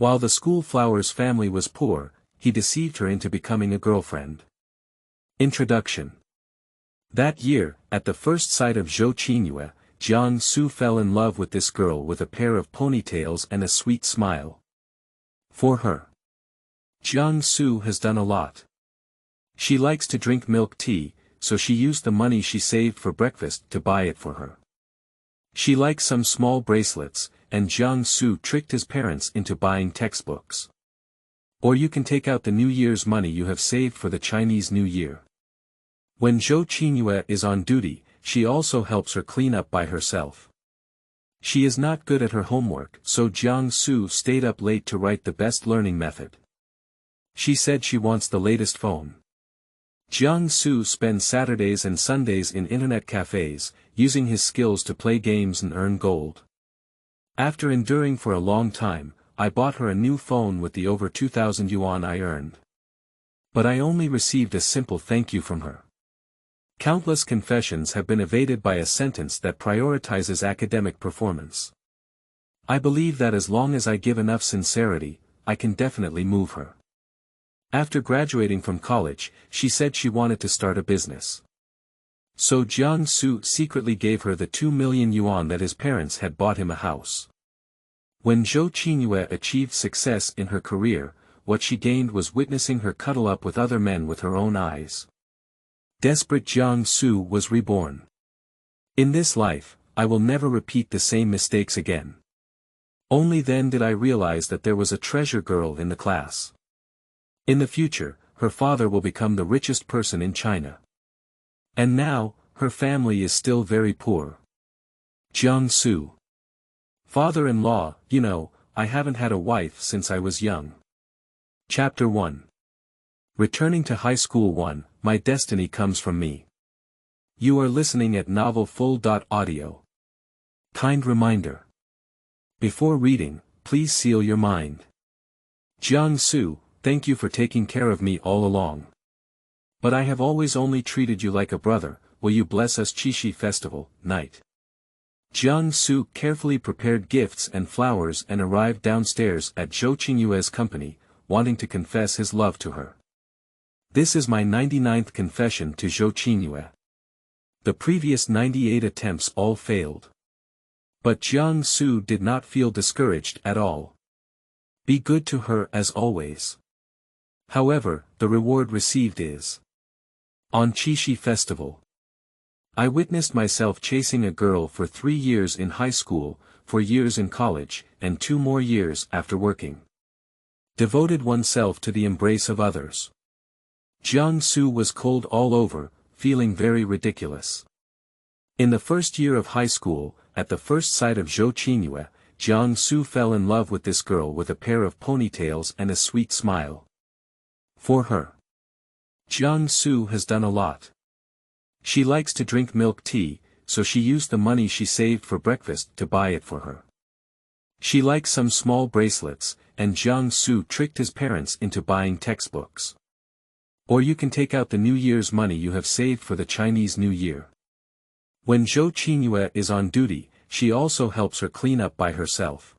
While the school flower's family was poor, he deceived her into becoming a girlfriend. Introduction. That year, at the first sight of Zhou Qingyue, Jiang Xu fell in love with this girl with a pair of ponytails and a sweet smile. For her, Jiang Xu has done a lot. She likes to drink milk tea, so she used the money she saved for breakfast to buy it for her. She likes some small bracelets, and Jiang Xu tricked his parents into buying textbooks. Or you can take out the New Year's money you have saved for the Chinese New Year. When Zhou Qingyue is on duty, she also helps her clean up by herself. She is not good at her homework, so Jiang Xu stayed up late to write the best learning method. She said she wants the latest phone. Jiang Xu spends Saturdays and Sundays in internet cafes, using his skills to play games and earn gold. After enduring for a long time, I bought her a new phone with the over 2,000 yuan I earned. But I only received a simple thank you from her. Countless confessions have been evaded by a sentence that prioritizes academic performance. I believe that as long as I give enough sincerity, I can definitely move her. After graduating from college, she said she wanted to start a business. So Jiang Xu secretly gave her the 2 million yuan that his parents had bought him a house. When Zhou Qingyue achieved success in her career, what she gained was witnessing her cuddle up with other men with her own eyes. Desperate Jiang Xu was reborn. In this life, I will never repeat the same mistakes again. Only then did I realize that there was a treasure girl in the class. In the future, her father will become the richest person in China. And now, her family is still very poor. Jiang Xu. Father-in-law, I haven't had a wife since I was young. Chapter 1. Returning to high school 1, my destiny comes from me. You are listening at novel full.audio. Kind reminder. Before reading, please seal your mind. Jiang Xu, thank you for taking care of me all along. But I have always only treated you like a brother. Will you bless us Qixi festival, night? Jiang Xu carefully prepared gifts and flowers and arrived downstairs at Zhou Qingyue's company, wanting to confess his love to her. This is my 99th confession to Zhou Qingyue. The previous 98 attempts all failed. But Jiang Xu did not feel discouraged at all. Be good to her as always. However, the reward received is on Qixi festival. I witnessed myself chasing a girl for 3 years in high school, 4 years in college, and 2 more years after working. Devoted oneself to the embrace of others. Jiang Xu was cold all over, feeling very ridiculous. In the first year of high school, at the first sight of Zhou Qingyue, Jiang Xu fell in love with this girl with a pair of ponytails and a sweet smile. For her, Jiang Xu has done a lot. She likes to drink milk tea, so she used the money she saved for breakfast to buy it for her. She likes some small bracelets, and Jiang Xu tricked his parents into buying textbooks. Or you can take out the New Year's money you have saved for the Chinese New Year. When Zhou Qingyue is on duty, she also helps her clean up by herself.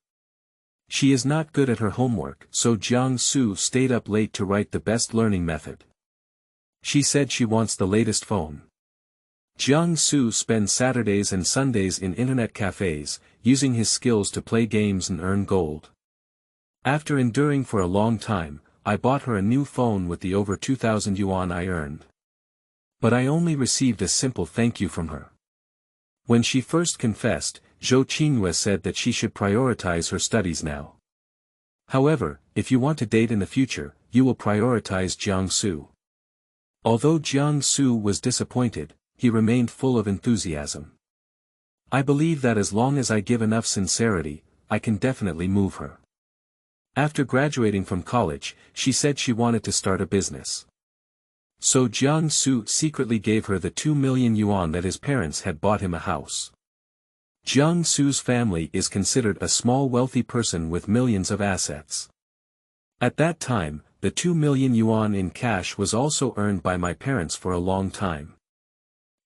She is not good at her homework, so Jiang Xu stayed up late to write the best learning method. She said she wants the latest phone. Jiang Xu spends Saturdays and Sundays in internet cafes, using his skills to play games and earn gold. After enduring for a long time, I bought her a new phone with the over 2,000 yuan I earned. But I only received a simple thank you from her. When she first confessed, Zhou Qingyue said that she should prioritize her studies now. However, if you want to date in the future, you will prioritize Jiang Xu. Although Jiang Xu was disappointed, he remained full of enthusiasm. I believe that as long as I give enough sincerity, I can definitely move her. After graduating from college, she said she wanted to start a business. So Jiang Xu secretly gave her the 2 million yuan that his parents had bought him a house. Jiang Xu's family is considered a small wealthy person with millions of assets. At that time, the 2 million yuan in cash was also earned by my parents for a long time.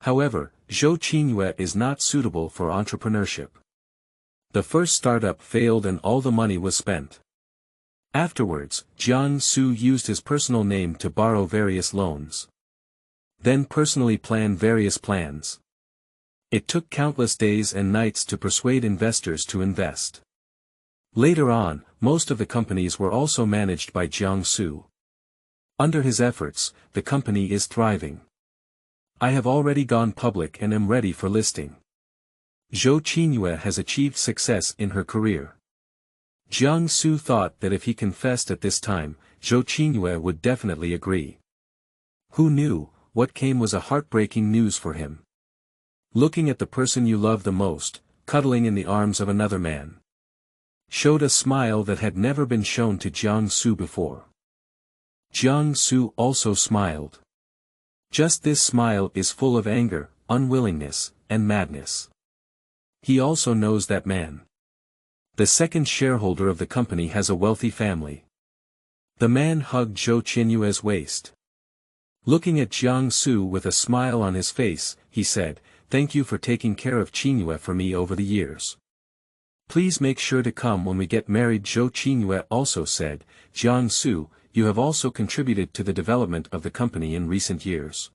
However, Zhou Qingyue is not suitable for entrepreneurship. The first startup failed and all the money was spent. Afterwards, Jiang Xu used his personal name to borrow various loans. Then personally plan various plans. It took countless days and nights to persuade investors to invest. Later on, most of the companies were also managed by Jiang Xu. Under his efforts, the company is thriving. I have already gone public and am ready for listing. Zhou Qingyue has achieved success in her career. Jiang Xu thought that if he confessed at this time, Zhou Qingyue would definitely agree. Who knew, what came was a heartbreaking news for him. Looking at the person you love the most, cuddling in the arms of another man. Showed a smile that had never been shown to Jiang Xu before. Jiang Xu also smiled. Just this smile is full of anger, unwillingness, and madness. He also knows that man. The second shareholder of the company has a wealthy family. The man hugged Zhou Qingyue's waist. Looking at Jiang Xu with a smile on his face, he said, "Thank you for taking care of Qingyue for me over the years. Please make sure to come when we get married." Zhou Qingyue also said, "Jiang Xu, you have also contributed to the development of the company in recent years.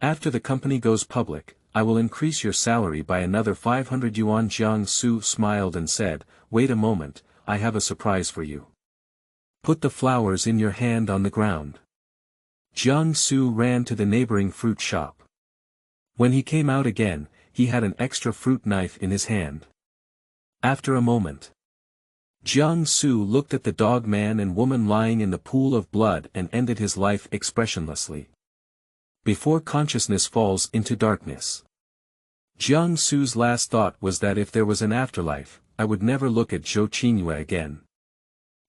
After the company goes public, I will increase your salary by another 500 yuan." Jiang Xu smiled and said, "Wait a moment, I have a surprise for you. Put the flowers in your hand on the ground." Jiang Xu ran to the neighboring fruit shop. When he came out again, he had an extra fruit knife in his hand. After a moment, Jiang Xu looked at the dog man and woman lying in the pool of blood and ended his life expressionlessly. Before consciousness falls into darkness. Jiang Xu's last thought was that if there was an afterlife, I would never look at Zhou Qingyue again.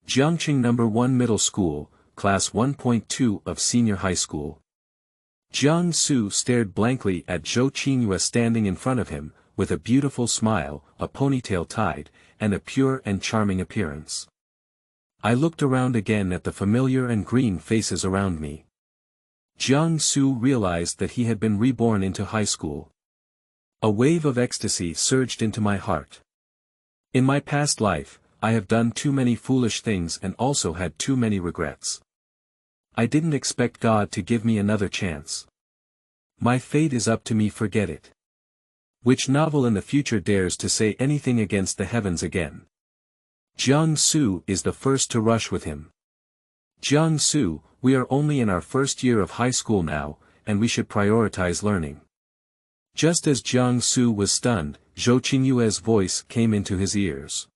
Jiangqing No. 1 Middle School, Class 1.2 of Senior High School. Jiang Xu stared blankly at Zhou Qingyue standing in front of him, with a beautiful smile, a ponytail tied, and a pure and charming appearance. I looked around again at the familiar and green faces around me. Jiang Xu realized that he had been reborn into high school. A wave of ecstasy surged into my heart. In my past life, I have done too many foolish things and also had too many regrets. I didn't expect God to give me another chance. My fate is up to me, forget it. Which novel in the future dares to say anything against the heavens again? Jiang Xu is the first to rush with him. Jiang Xu, we are only in our first year of high school now, and we should prioritize learning. Just as Jiang Xu was stunned, Zhou Qingyue's voice came into his ears.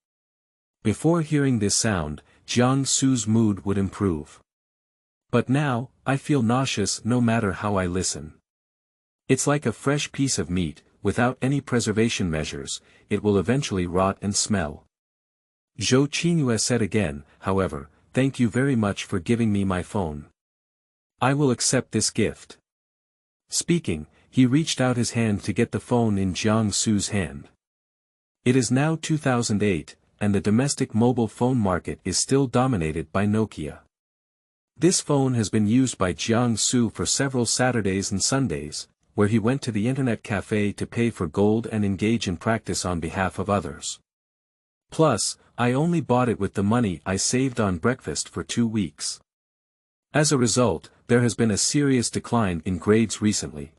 Before hearing this sound, Jiang Xu's mood would improve. But now, I feel nauseous no matter how I listen. It's like a fresh piece of meat, without any preservation measures, it will eventually rot and smell. Zhou Qingyue said again, however, "Thank you very much for giving me my phone. I will accept this gift." Speaking, he reached out his hand to get the phone in Jiang Xu's hand. It is now 2008, and the domestic mobile phone market is still dominated by Nokia. This phone has been used by Jiang Xu for several Saturdays and Sundays, where he went to the internet cafe to pay for gold and engage in practice on behalf of others. Plus, I only bought it with the money I saved on breakfast for 2 weeks. As a result, there has been a serious decline in grades recently.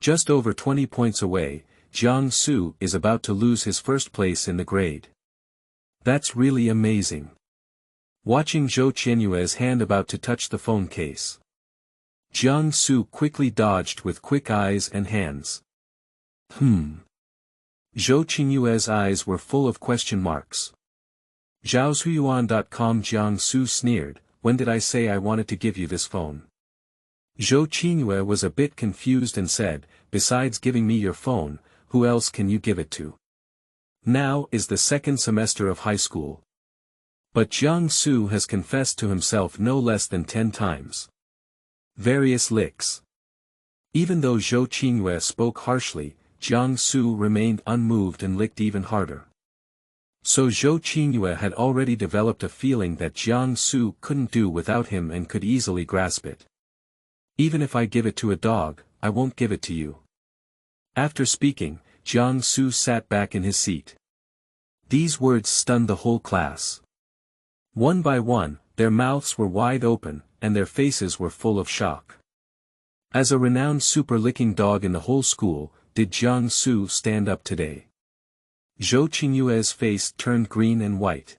Just over 20 points away, Jiang Xu is about to lose his first place in the grade. That's really amazing. Watching Zhou Qingyue's hand about to touch the phone case. Jiang Xu quickly dodged with quick eyes and hands. Zhou Qingyue's eyes were full of question marks. Zhaoshuyuan.com. Jiang Xu sneered, "When did I say I wanted to give you this phone?" Zhou Qingyue was a bit confused and said, "Besides giving me your phone, who else can you give it to? Now is the second semester of high school." But Jiang Xu has confessed to himself no less than 10 times. Various licks. Even though Zhou Qingyue spoke harshly, Jiang Xu remained unmoved and licked even harder. So Zhou Qingyue had already developed a feeling that Jiang Xu couldn't do without him and could easily grasp it. "Even if I give it to a dog, I won't give it to you." After speaking, Jiang Xu sat back in his seat. These words stunned the whole class. One by one, their mouths were wide open, and their faces were full of shock. As a renowned super-licking dog in the whole school, did Jiang Xu stand up today? Zhou Qingyue's face turned green and white.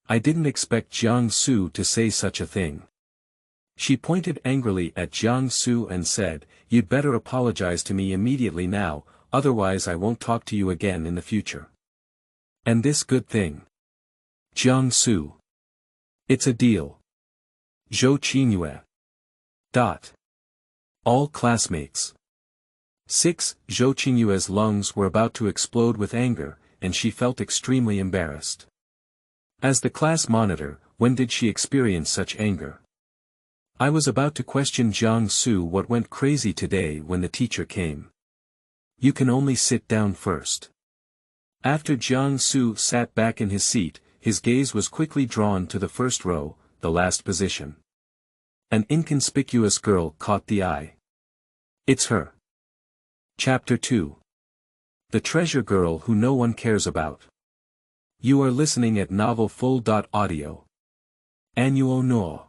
I didn't expect Jiang Xu to say such a thing. She pointed angrily at Jiang Xu and said, "You'd better apologize to me immediately now, otherwise I won't talk to you again in the future." And this good thing? Jiang Xu. It's a deal. Zhou Qingyue. All classmates. 6. Zhou Qingyue's lungs were about to explode with anger, and she felt extremely embarrassed. As the class monitor, when did she experience such anger? I was about to question Jiang Xu what went crazy today when the teacher came. You can only sit down first. After Jiang Xu sat back in his seat, his gaze was quickly drawn to the first row, the last position. An inconspicuous girl caught the eye. It's her. Chapter 2. The treasure girl who no one cares about. You are listening at novel.Audio. Nuo Nuo.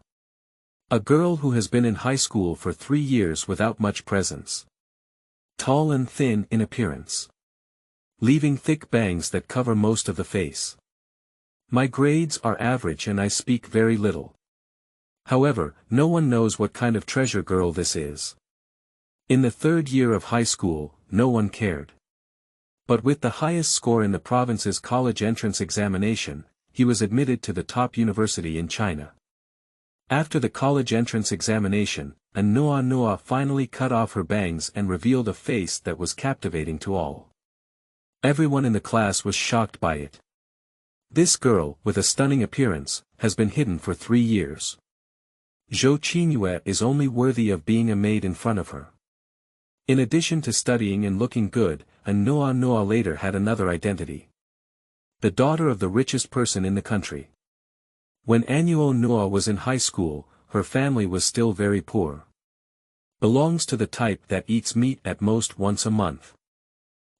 A girl who has been in high school for 3 years without much presence. Tall and thin in appearance. Leaving thick bangs that cover most of the face. My grades are average and I speak very little. However, no one knows what kind of treasure girl this is. In the 3rd year of high school, no one cared. But with the highest score in the province's college entrance examination, he was admitted to the top university in China. After the college entrance examination, Nuo Nuo finally cut off her bangs and revealed a face that was captivating to all. Everyone in the class was shocked by it. This girl, with a stunning appearance, has been hidden for 3 years. Zhou Qingyue is only worthy of being a maid in front of her. In addition to studying and looking good, Nuo Nuo later had another identity. The daughter of the richest person in the country. When Nuo Nuo was in high school, her family was still very poor. Belongs to the type that eats meat at most once a month.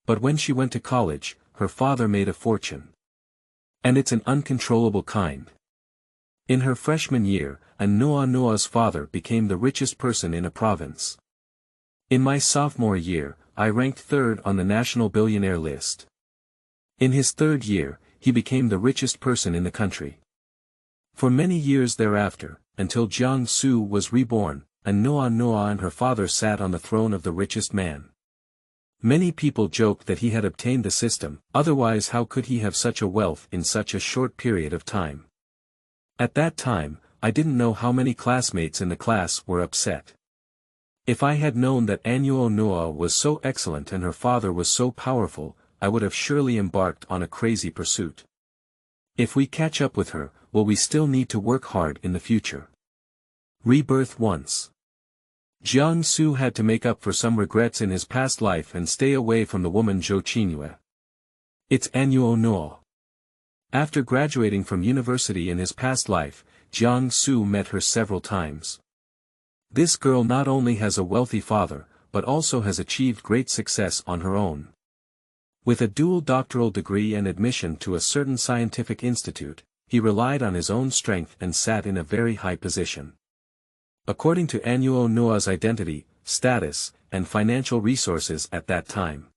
But when she went to college, her father made a fortune. And it's an uncontrollable kind. In her freshman year, Nuo Nuo's father became the richest person in a province. In my sophomore year, I ranked 3rd on the national billionaire list. In his 3rd year, he became the richest person in the country. For many years thereafter, until Jiang Xu was reborn, Nuo Nuo and her father sat on the throne of the richest man. Many people joked that he had obtained the system, otherwise how could he have such a wealth in such a short period of time? At that time, I didn't know how many classmates in the class were upset. If I had known that Nuo Nuo was so excellent and her father was so powerful, I would have surely embarked on a crazy pursuit. If we catch up with her, will we still need to work hard in the future? Rebirth once. Jiang Xu had to make up for some regrets in his past life and stay away from the woman Zhou Qingyue. It's Nuo Nuo. After graduating from university in his past life, Jiang Xu met her several times. This girl not only has a wealthy father, but also has achieved great success on her own. With a dual doctoral degree and admission to a certain scientific institute, he relied on his own strength and sat in a very high position. According to Nuo Nuo's identity, status, and financial resources at that time.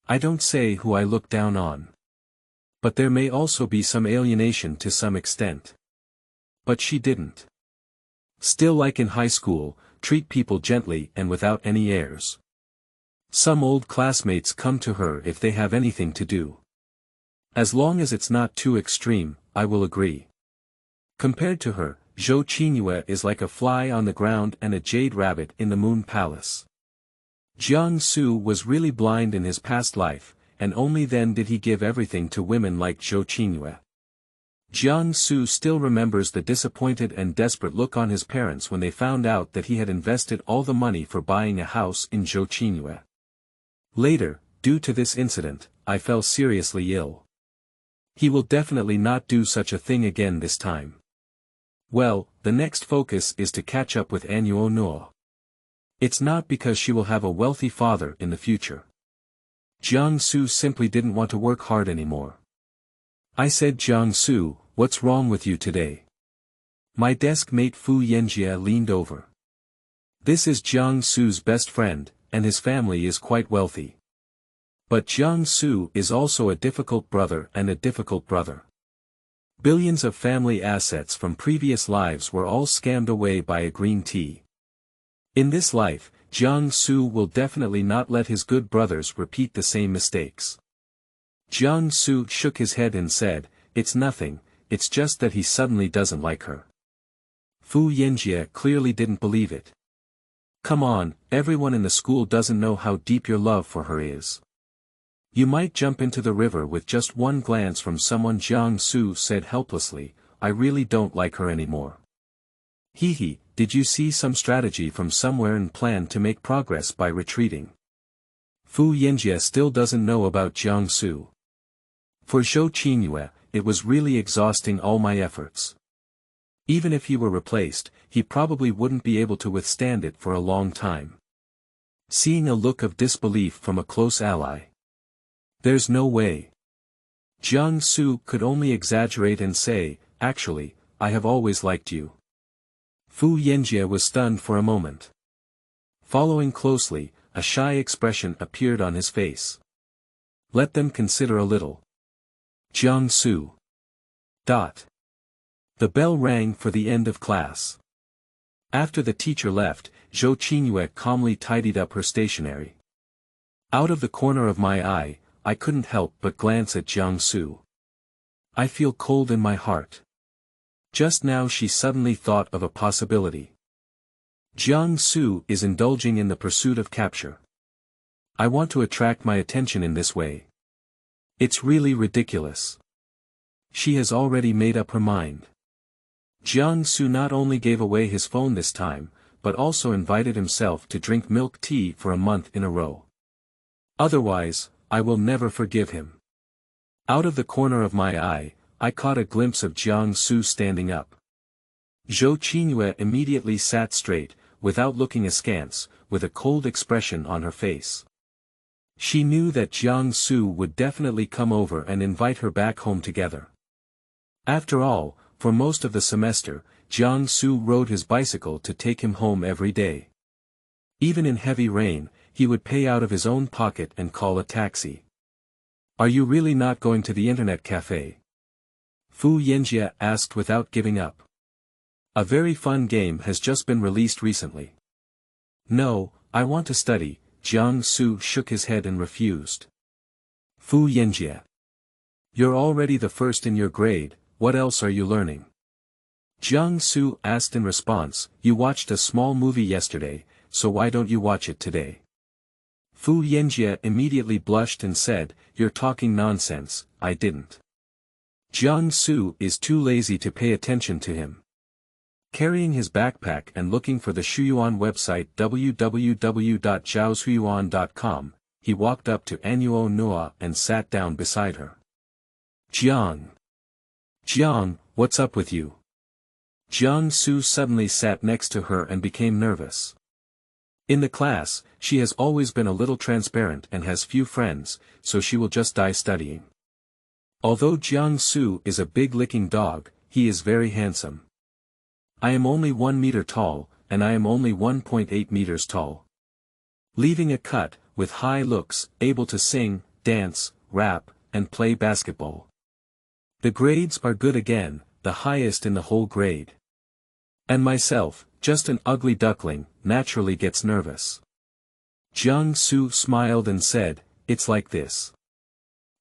I don't say who I look down on. But there may also be some alienation to some extent. But she didn't. Still, like in high school, treat people gently and without any airs. Some old classmates come to her if they have anything to do. As long as it's not too extreme, I will agree. Compared to her, Zhou Qingyue is like a fly on the ground and a jade rabbit in the moon palace. Jiang Xu was really blind in his past life, and only then did he give everything to women like Zhou Qingyue. Jiang Xu still remembers the disappointed and desperate look on his parents when they found out that he had invested all the money for buying a house in Zhou Qingyue. Later, due to this incident, I fell seriously ill. He will definitely not do such a thing again this time. Well, the next focus is to catch up with Nuo Nuo. It's not because she will have a wealthy father in the future. Jiang Xu simply didn't want to work hard anymore. I said, Jiang Xu, what's wrong with you today? My desk mate Fu Yanjie leaned over. This is Jiang Xu's best friend, and his family is quite wealthy. But Jiang Xu is also a difficult brother and a difficult brother. Billions of family assets from previous lives were all scammed away by a green tea. In this life, Jiang Xu will definitely not let his good brothers repeat the same mistakes. Jiang Xu shook his head and said, "It's nothing, it's just that he suddenly doesn't like her." Fu Yanjie clearly didn't believe it. Come on, everyone in the school doesn't know how deep your love for her is. You might jump into the river with just one glance from someone. Jiang Xu said helplessly, I really don't like her anymore. Hee, did you see some strategy from somewhere and plan to make progress by retreating? Fu Yanjie still doesn't know about Jiang Xu. For Zhou Qingyue, it was really exhausting all my efforts. Even if he were replaced, he probably wouldn't be able to withstand it for a long time. Seeing a look of disbelief from a close ally. There's no way. Jiang Xu could only exaggerate and say, actually, I have always liked you. Fu Yanjie was stunned for a moment. Following closely, a shy expression appeared on his face. Let them consider a little. Jiang Xu. The bell rang for the end of class. After the teacher left, Zhou Qingyue calmly tidied up her stationery. Out of the corner of my eye, I couldn't help but glance at Jiang Xu. I feel cold in my heart. Just now she suddenly thought of a possibility. Jiang Xu is indulging in the pursuit of capture. I want to attract my attention in this way. It's really ridiculous. She has already made up her mind. Jiang Xu not only gave away his phone this time, but also invited himself to drink milk tea for a month in a row. Otherwise, I will never forgive him. Out of the corner of my eye, I caught a glimpse of Jiang Xu standing up. Zhou Qingyue immediately sat straight, without looking askance, with a cold expression on her face. She knew that Jiang Xu would definitely come over and invite her back home together. After all, for most of the semester, Jiang Xu rode his bicycle to take him home every day. Even in heavy rain, he would pay out of his own pocket and call a taxi. Are you really not going to the internet cafe? Fu Yanjie asked without giving up. A very fun game has just been released recently. No, I want to study. Jiang Xu shook his head and refused. Fu Yanjie. You're already the first in your grade, what else are you learning? Jiang Xu asked in response, you watched a small movie yesterday, so why don't you watch it today? Fu Yanjie immediately blushed and said, you're talking nonsense, I didn't. Jiang Xu is too lazy to pay attention to him. Carrying his backpack and looking for the Shuyuan website www.zhaoshuyuan.com, he walked up to Nuo Nuo and sat down beside her. Jiang, what's up with you? Jiang Xu suddenly sat next to her and became nervous. In the class, she has always been a little transparent and has few friends, so she will just die studying. Although Jiang Xu is a big-licking dog, he is very handsome. I am only 1 meter tall, and I am only 1.8 meters tall. Leaving a cut, with high looks, able to sing, dance, rap, and play basketball. The grades are good again, the highest in the whole grade. And myself, just an ugly duckling, naturally gets nervous. Jiang Xu smiled and said, it's like this.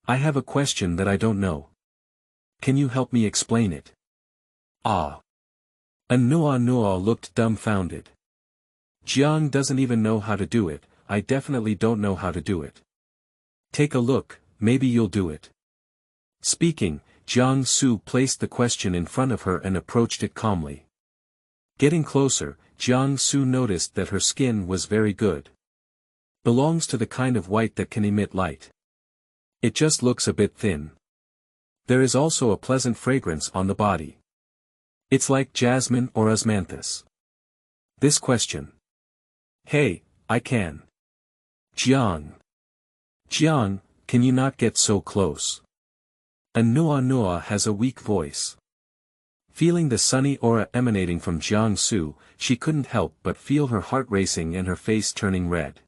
I have a question that I don't know. Can you help me explain it? Ah. And Nuo Nuo looked dumbfounded. Jiang doesn't even know how to do it, I definitely don't know how to do it. Take a look, maybe you'll do it. Speaking, Jiang Xu placed the question in front of her and approached it calmly. Getting closer, Jiang Xu noticed that her skin was very good. Belongs to the kind of white that can emit light. It just looks a bit thin. There is also a pleasant fragrance on the body. It's like jasmine or osmanthus. This question. Hey, I can. Jiang, can you not get so close? And Nuo Nuo has a weak voice. Feeling the sunny aura emanating from Jiang Xu, she couldn't help but feel her heart racing and her face turning red.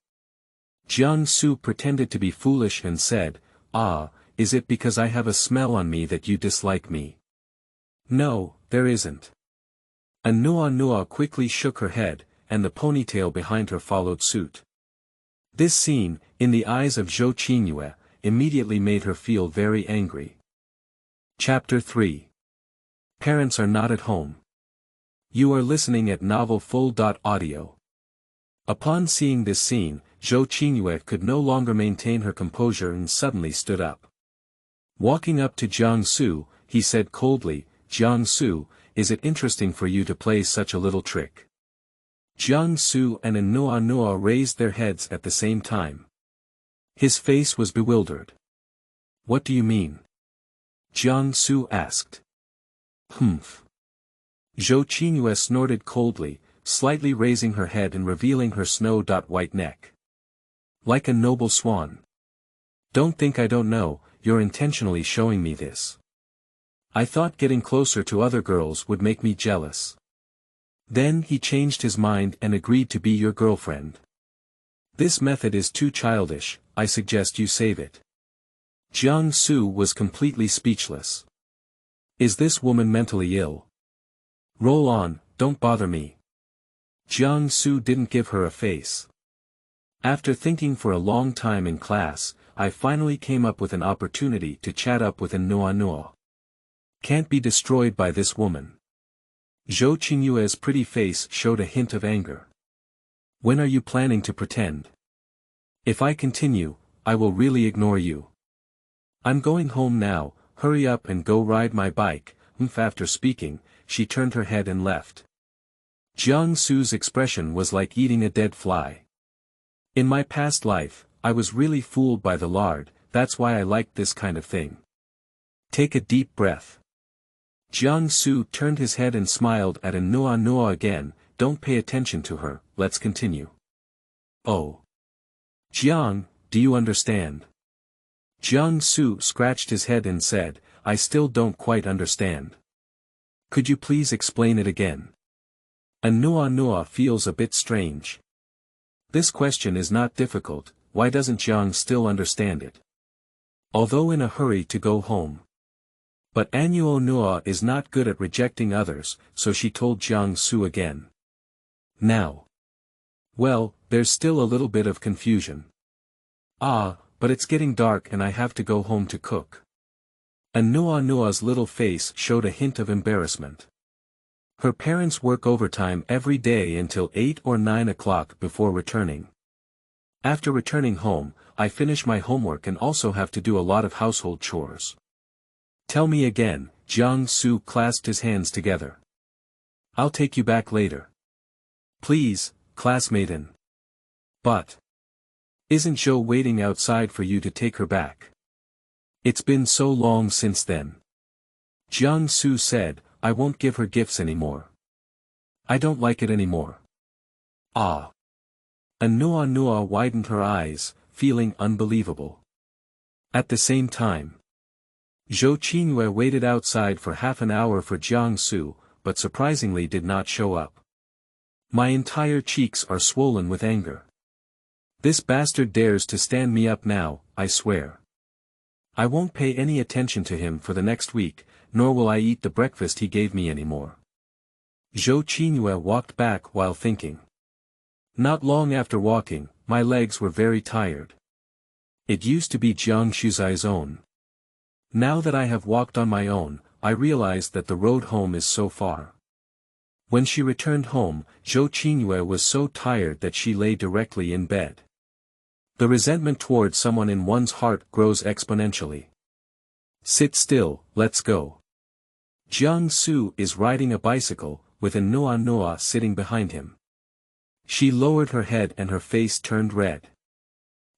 Jiang Xu pretended to be foolish and said, "Ah, is it because I have a smell on me that you dislike me?" "No, there isn't." And Nuo Nuo quickly shook her head, and the ponytail behind her followed suit. This scene, in the eyes of Zhou Qingyue, immediately made her feel very angry. Chapter 3. Parents are not at home. You are listening at novel full.audio. Upon seeing this scene, Zhou Qingyue could no longer maintain her composure and suddenly stood up. Walking up to Jiang Xu, he said coldly, "Jiang Xu, is it interesting for you to play such a little trick?" Jiang Xu and Nuo Nuo raised their heads at the same time. His face was bewildered. "What do you mean?" Jiang Xu asked. "Humph." Zhou Qingyue snorted coldly, slightly raising her head and revealing her snow-white neck. "Like a noble swan. Don't think I don't know, you're intentionally showing me this. I thought getting closer to other girls would make me jealous. Then he changed his mind and agreed to be your girlfriend. This method is too childish, I suggest you save it." Jiang Xu was completely speechless. Is this woman mentally ill? Roll on, don't bother me. Jiang Xu didn't give her a face. After thinking for a long time in class, I finally came up with an opportunity to chat up with Nuo Nuo. Can't be destroyed by this woman. Zhou Qingyue's pretty face showed a hint of anger. When are you planning to pretend? If I continue, I will really ignore you. I'm going home now, hurry up and go ride my bike. After speaking, she turned her head and left. Jiang Xu's expression was like eating a dead fly. In my past life, I was really fooled by the lard, that's why I liked this kind of thing. Take a deep breath. Jiang Xu turned his head and smiled at Nuo Nuo again. Don't pay attention to her, let's continue. Oh. Jiang, do you understand? Jiang Xu scratched his head and said, I still don't quite understand. Could you please explain it again? Nuo Nuo feels a bit strange. This question is not difficult, why doesn't Jiang still understand it? Although in a hurry to go home. But Nuo Nuo is not good at rejecting others, so she told Jiang Xu again. Now. Well, there's still a little bit of confusion. Ah, but it's getting dark and I have to go home to cook. Nuo Nuo's little face showed a hint of embarrassment. Her parents work overtime every day until 8 or 9 o'clock before returning. After returning home, I finish my homework and also have to do a lot of household chores. Tell me again, Jiang Xu clasped his hands together. I'll take you back later. Please, classmate. But. Isn't Zhou waiting outside for you to take her back? It's been so long since then. Jiang Xu said, I won't give her gifts anymore. I don't like it anymore. Ah. Nuo Nuo widened her eyes, feeling unbelievable. At the same time, Zhou Qingyue waited outside for half an hour for Jiang Xu, but surprisingly did not show up. My entire cheeks are swollen with anger. This bastard dares to stand me up now, I swear. I won't pay any attention to him for the next week, nor will I eat the breakfast he gave me anymore. Zhou Qingyue walked back while thinking. Not long after walking, my legs were very tired. It used to be Jiang Xu's own. Now that I have walked on my own, I realized that the road home is so far. When she returned home, Zhou Qingyue was so tired that she lay directly in bed. The resentment towards someone in one's heart grows exponentially. Sit still, let's go. Jiang Xu is riding a bicycle, with Nuo Nuo sitting behind him. She lowered her head and her face turned red.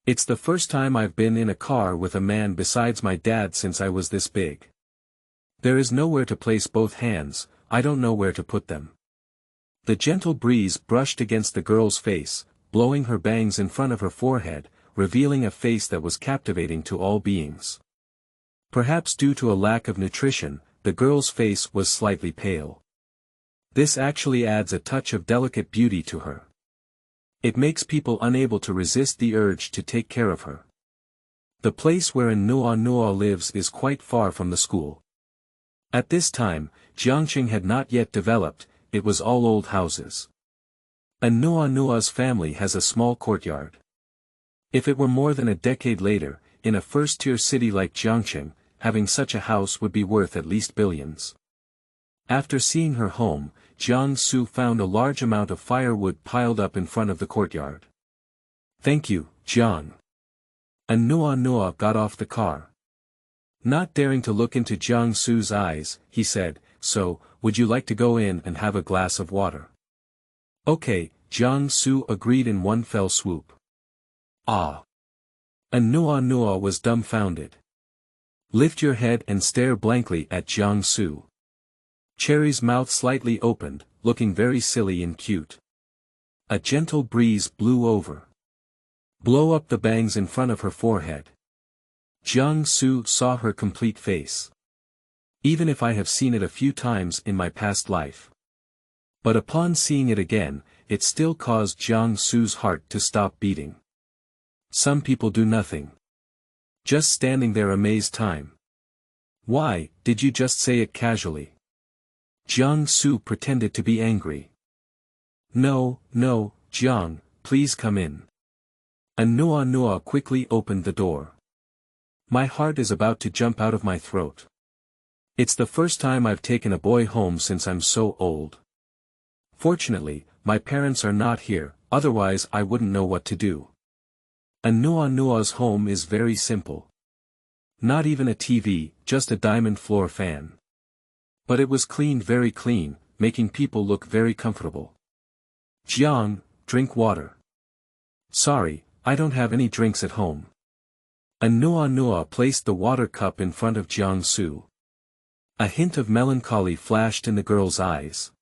It's the first time I've been in a car with a man besides my dad since I was this big. There is nowhere to place both hands, I don't know where to put them. The gentle breeze brushed against the girl's face, blowing her bangs in front of her forehead, revealing a face that was captivating to all beings. Perhaps due to a lack of nutrition, the girl's face was slightly pale. This actually adds a touch of delicate beauty to her. It makes people unable to resist the urge to take care of her. The place wherein Nuo Nuo lives is quite far from the school. At this time, Jiangxing had not yet developed, it was all old houses. And Nuo Nuo's family has a small courtyard. If it were more than a decade later, in a first-tier city like Jiangxing, having such a house would be worth at least billions. After seeing her home, Jiang Xu found a large amount of firewood piled up in front of the courtyard. "Thank you, Jiang." And Nuo Nuo got off the car. Not daring to look into Jiang Xu's eyes, he said, "So, would you like to go in and have a glass of water?" "Okay," Jiang Xu agreed in one fell swoop. "Ah." And Nuo Nuo was dumbfounded. "Lift your head and stare blankly at Jiang Xu." Cherry's mouth slightly opened, looking very silly and cute. A gentle breeze blew over. "Blow up the bangs in front of her forehead." Jiang Xu saw her complete face. "Even if I have seen it a few times in my past life." But upon seeing it again, it still caused Jiang Xu's heart to stop beating. Some people do nothing. Just standing there amaze time. "Why, did you just say it casually?" Jiang Xu pretended to be angry. No, Jiang, please come in." And Nuo Nuo quickly opened the door. "My heart is about to jump out of my throat. It's the first time I've taken a boy home since I'm so old. Fortunately, my parents are not here, otherwise I wouldn't know what to do." And Nuo Nuo's home is very simple. Not even a TV, just a diamond floor fan. But it was cleaned very clean, making people look very comfortable. "Jiang, drink water." "Sorry, I don't have any drinks at home." And Nuo Nuo placed the water cup in front of Jiang Xu. A hint of melancholy flashed in the girl's eyes.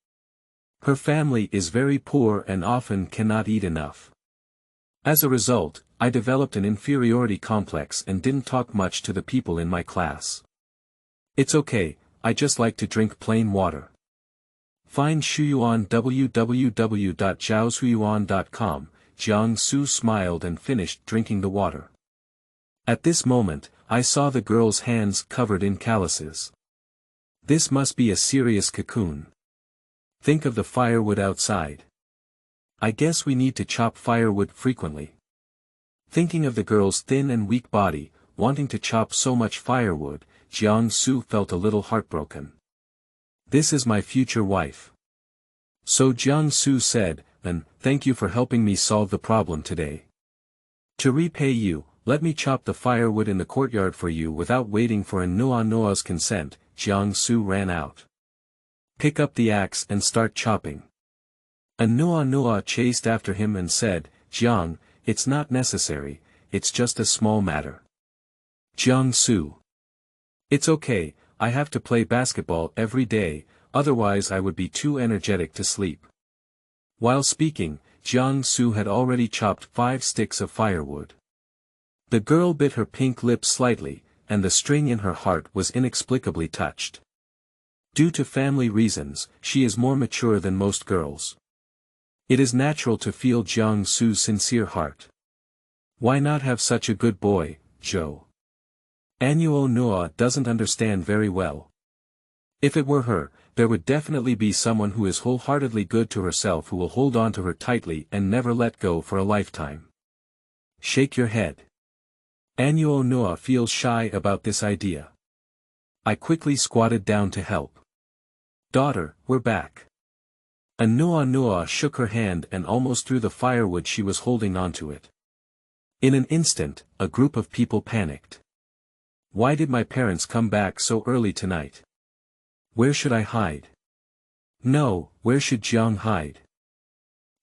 Her family is very poor and often cannot eat enough. As a result, I developed an inferiority complex and didn't talk much to the people in my class. It's okay, I just like to drink plain water. Find Shuyuan www.zhaoshuyuan.com. Jiang Xu smiled and finished drinking the water. At this moment, I saw the girl's hands covered in calluses. This must be a serious cocoon. Think of the firewood outside. I guess we need to chop firewood frequently. Thinking of the girl's thin and weak body, wanting to chop so much firewood, Jiang Xu felt a little heartbroken. "This is my future wife." So Jiang Xu said, "And, thank you for helping me solve the problem today. To repay you, let me chop the firewood in the courtyard for you." Without waiting for Nuo Nuo's consent, Jiang Xu ran out. "Pick up the axe and start chopping." And Nuo Nuo chased after him and said, "Jiang, it's not necessary, it's just a small matter." Jiang Xu. "It's okay, I have to play basketball every day, otherwise I would be too energetic to sleep." While speaking, Jiang Xu had already chopped 5 sticks of firewood. The girl bit her pink lips slightly, and the string in her heart was inexplicably touched. Due to family reasons, she is more mature than most girls. It is natural to feel Jiang Xu's sincere heart. Why not have such a good boy, Zhou? Nuo Nuo doesn't understand very well. If it were her, there would definitely be someone who is wholeheartedly good to herself who will hold on to her tightly and never let go for a lifetime. Shake your head. Nuo Nuo feels shy about this idea. I quickly squatted down to help. "Daughter, we're back." And Nuo Nuo shook her hand and almost threw the firewood she was holding onto it. In an instant, a group of people panicked. Why did my parents come back so early tonight? Where should I hide? No, where should Jiang hide?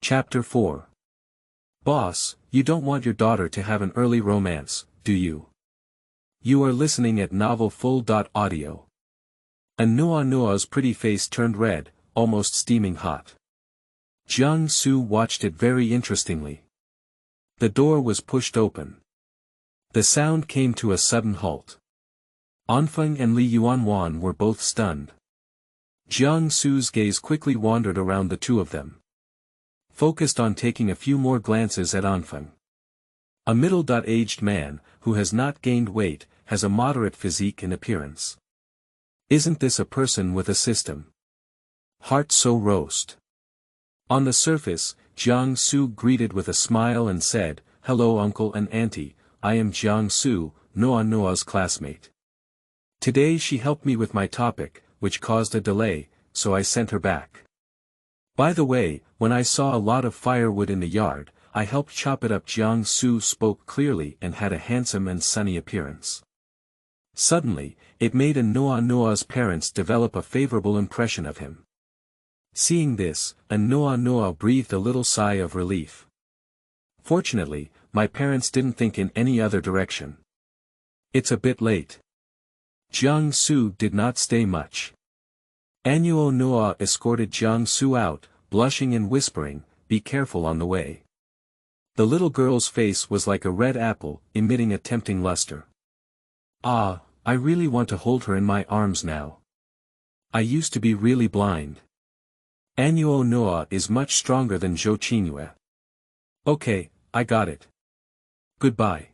Chapter 4. Boss, you don't want your daughter to have an early romance, do you? You are listening at novel.Audio. And Nuo Nuo's pretty face turned red, almost steaming hot. Jiang Xu watched it very interestingly. The door was pushed open. The sound came to a sudden halt. Anfeng and Li Yuanwan were both stunned. Jiang Xu's gaze quickly wandered around the two of them, focused on taking a few more glances at Anfeng. A middle-aged man, who has not gained weight, has a moderate physique and appearance. Isn't this a person with a system? Heart so roast. On the surface, Jiang Xu greeted with a smile and said, "Hello uncle and auntie, I am Jiang Xu, Nuo Nuo's classmate. Today she helped me with my topic, which caused a delay, so I sent her back. By the way, when I saw a lot of firewood in the yard, I helped chop it up." Jiang Xu spoke clearly and had a handsome and sunny appearance. Suddenly, it made Nuo Nuo's parents develop a favorable impression of him. Seeing this, Nuo Nuo breathed a little sigh of relief. Fortunately, my parents didn't think in any other direction. It's a bit late. Jiang Xu did not stay much. Nuo Nuo escorted Jiang Xu out, blushing and whispering, "Be careful on the way." The little girl's face was like a red apple, emitting a tempting luster. "Ah, I really want to hold her in my arms now. I used to be really blind." Nuo Nuo is much stronger than Zhou Qingyue. "Okay, I got it. Goodbye.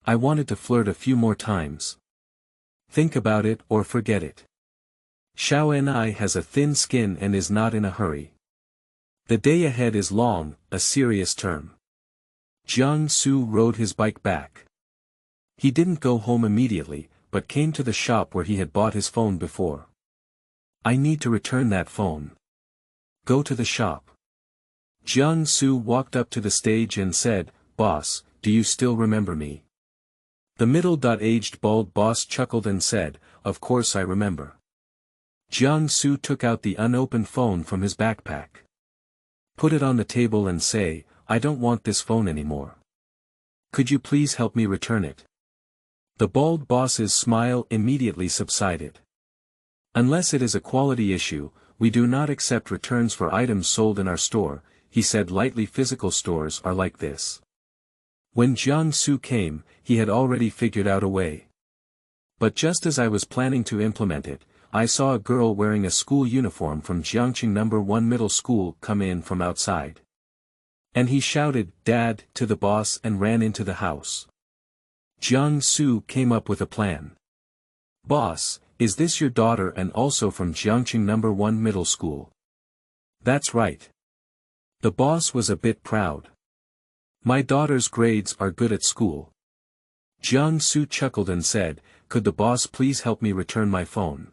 I wanted to flirt a few more times. Think about it or forget it. Xiao has a thin skin and is not in a hurry. The day ahead is long, a serious term." Jiang Xu rode his bike back. He didn't go home immediately, but came to the shop where he had bought his phone before. "I need to return that phone. Go to the shop." Jiang Xu walked up to the stage and said, "Boss, do you still remember me?" The middle-aged bald boss chuckled and said, "Of course I remember." Jiang Xu took out the unopened phone from his backpack. "Put it on the table and say, I don't want this phone anymore. Could you please help me return it?" The bald boss's smile immediately subsided. "Unless it is a quality issue, we do not accept returns for items sold in our store," he said lightly. "Physical stores are like this." When Jiang Xu came, he had already figured out a way. "But just as I was planning to implement it, I saw a girl wearing a school uniform from Jiangqing No. 1 middle school come in from outside." And he shouted, "Dad," to the boss and ran into the house. Jiang Xu came up with a plan. "Boss, is this your daughter and also from Jiangqing No. 1 middle school?" "That's right." The boss was a bit proud. "My daughter's grades are good at school." Jiang Xu chuckled and said, "Could the boss please help me return my phone?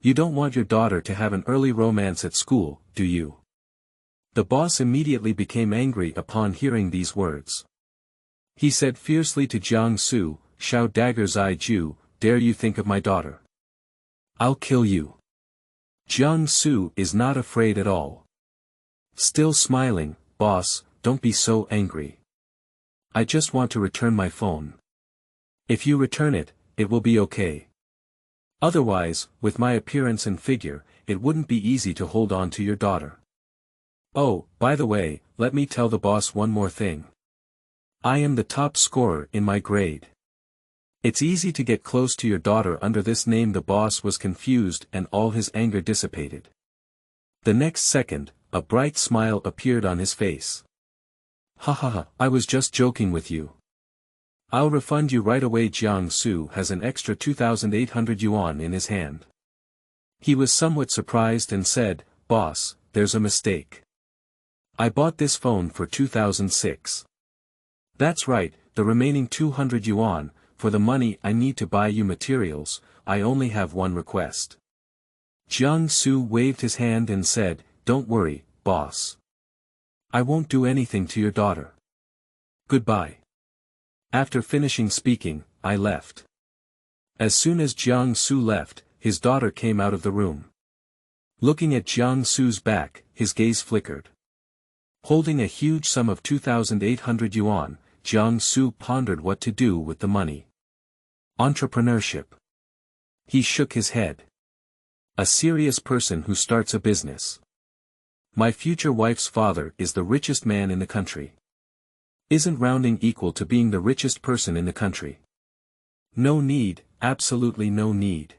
You don't want your daughter to have an early romance at school, do you?" The boss immediately became angry upon hearing these words. He said fiercely to Jiang Xu, "Shao Dagger's Eye Ju, dare you think of my daughter? I'll kill you." Jiang Xu is not afraid at all. Still smiling, "Boss, don't be so angry. I just want to return my phone. If you return it, it will be okay. Otherwise, with my appearance and figure, it wouldn't be easy to hold on to your daughter. Oh, by the way, let me tell the boss one more thing. I am the top scorer in my grade. It's easy to get close to your daughter under this name." The boss was confused and all his anger dissipated. The next second, a bright smile appeared on his face. "Ha ha ha, I was just joking with you. I'll refund you right away." Jiang Xu has an extra 2,800 yuan in his hand. He was somewhat surprised and said, "Boss, there's a mistake. I bought this phone for 2,006. That's right, the remaining 200 yuan, for the money I need to buy you materials. I only have one request." Jiang Xu waved his hand and said, "Don't worry, boss. I won't do anything to your daughter. Goodbye." After finishing speaking, I left. As soon as Jiang Xu left, his daughter came out of the room. Looking at Jiang Xu's back, his gaze flickered. Holding a huge sum of 2,800 yuan, Jiang Xu pondered what to do with the money. Entrepreneurship. He shook his head. A serious person who starts a business. My future wife's father is the richest man in the country. Isn't rounding equal to being the richest person in the country? No need, absolutely no need.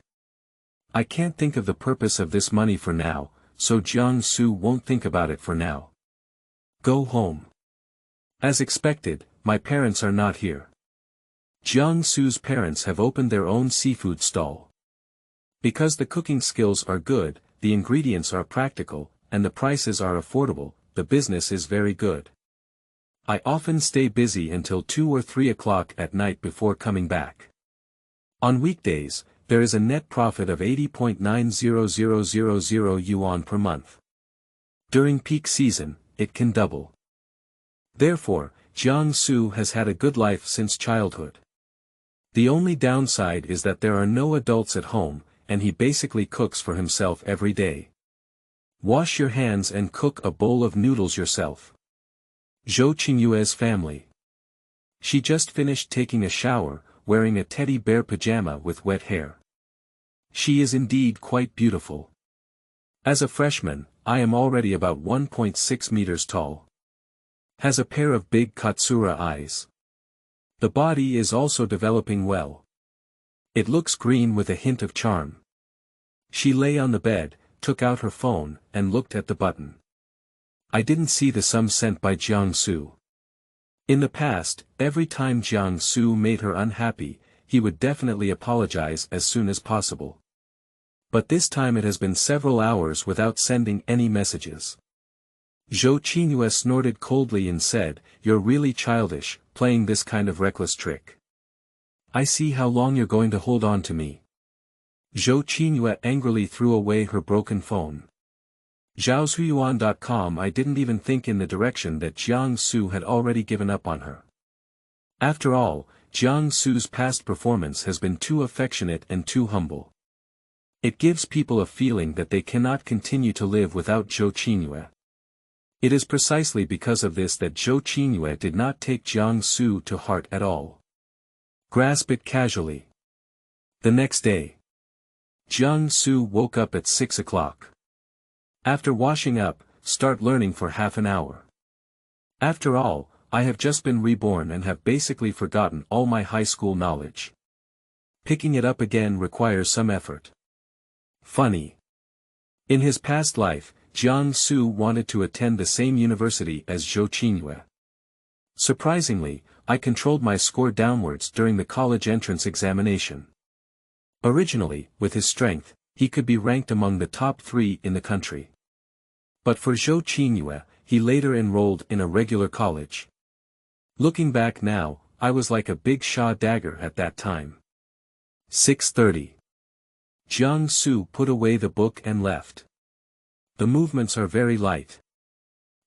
I can't think of the purpose of this money for now, so Jiang Xu won't think about it for now. Go home. As expected, my parents are not here. Jiang Xu's parents have opened their own seafood stall. Because the cooking skills are good, the ingredients are practical, and the prices are affordable, the business is very good. I often stay busy until 2 or 3 o'clock at night before coming back. On weekdays, there is a net profit of 80.90000 yuan per month. During peak season, it can double. Therefore, Jiang Xu has had a good life since childhood. The only downside is that there are no adults at home, and he basically cooks for himself every day. Wash your hands and cook a bowl of noodles yourself. Zhou Qingyue's family. She just finished taking a shower, wearing a teddy bear pajama with wet hair. She is indeed quite beautiful. As a freshman, I am already about 1.6 meters tall. Has a pair of big katsura eyes. The body is also developing well. It looks green with a hint of charm. She lay on the bed, took out her phone, and looked at the button. I didn't see the sum sent by Jiang Xu. In the past, every time Jiang Xu made her unhappy, he would definitely apologize as soon as possible. But this time it has been several hours without sending any messages. Zhou Qingyue snorted coldly and said, "You're really childish, playing this kind of reckless trick. I see how long you're going to hold on to me." Zhou Qingyue angrily threw away her broken phone. Zhaozhuyuan.com. I didn't even think in the direction that Jiang Xu had already given up on her. After all, Jiang Xu's past performance has been too affectionate and too humble. It gives people a feeling that they cannot continue to live without Zhou Qingyue. It is precisely because of this that Zhou Qingyue did not take Jiang Xu to heart at all. Grasp it casually. The next day, Jiang Xu woke up at 6 o'clock. After washing up, start learning for half an hour. After all, I have just been reborn and have basically forgotten all my high school knowledge. Picking it up again requires some effort. Funny. In his past life, Jiang Xu wanted to attend the same university as Zhou Qingyue. Surprisingly, I controlled my score downwards during the college entrance examination. Originally, with his strength, he could be ranked among the top 3 in the country. But for Zhou Qingyue, he later enrolled in a regular college. Looking back now, I was like a big Sha dagger at that time. 6:30. Jiang Xu put away the book and left. The movements are very light.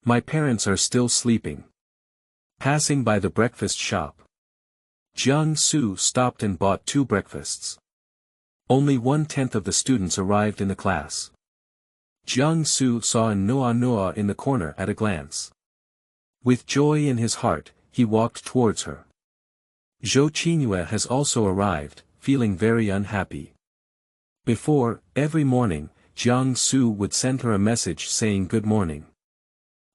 My parents are still sleeping. Passing by the breakfast shop, Jiang Xu stopped and bought 2 breakfasts. Only 1/10 of the students arrived in the class. Jiang Xu saw a Nuo Nuo in the corner at a glance. With joy in his heart, he walked towards her. Zhou Qingyue has also arrived, feeling very unhappy. Before, every morning, Jiang Xu would send her a message saying good morning.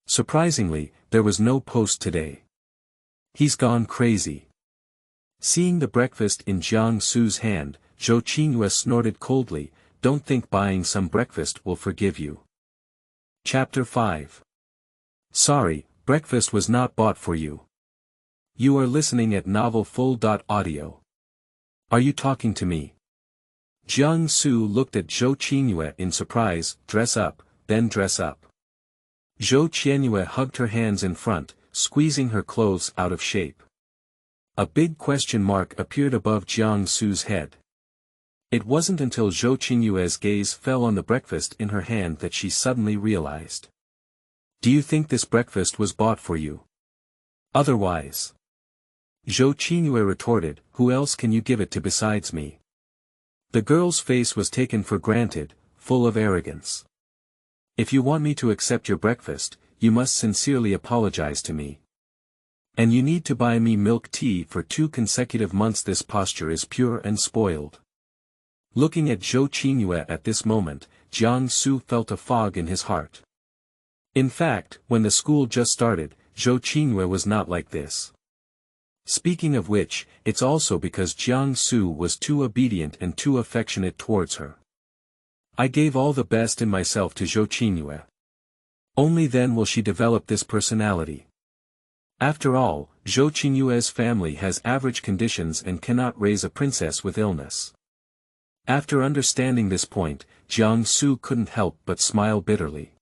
Surprisingly, there was no post today. He's gone crazy. Seeing the breakfast in Jiang Xu's hand, Zhou Qingyue snorted coldly, "Don't think buying some breakfast will forgive you." Chapter 5. Sorry, breakfast was not bought for you. You are listening at novel.Audio. Are you talking to me? Jiang Xu looked at Zhou Qingyue in surprise. Dress up, then dress up. Zhou Qingyue hugged her hands in front, squeezing her clothes out of shape. A big question mark appeared above Jiang Xu's head. It wasn't until Zhou Qingyue's gaze fell on the breakfast in her hand that she suddenly realized. Do you think this breakfast was bought for you? Otherwise. Zhou Qingyue retorted, who else can you give it to besides me? The girl's face was taken for granted, full of arrogance. If you want me to accept your breakfast, you must sincerely apologize to me. And you need to buy me milk tea for 2 consecutive months. This posture is pure and spoiled. Looking at Zhou Qingyue at this moment, Jiang Xu felt a fog in his heart. In fact, when the school just started, Zhou Qingyue was not like this. Speaking of which, it's also because Jiang Xu was too obedient and too affectionate towards her. I gave all the best in myself to Zhou Qingyue. Only then will she develop this personality. After all, Zhou Qingyue's family has average conditions and cannot raise a princess with illness. After understanding this point, Jiang Xu couldn't help but smile bitterly.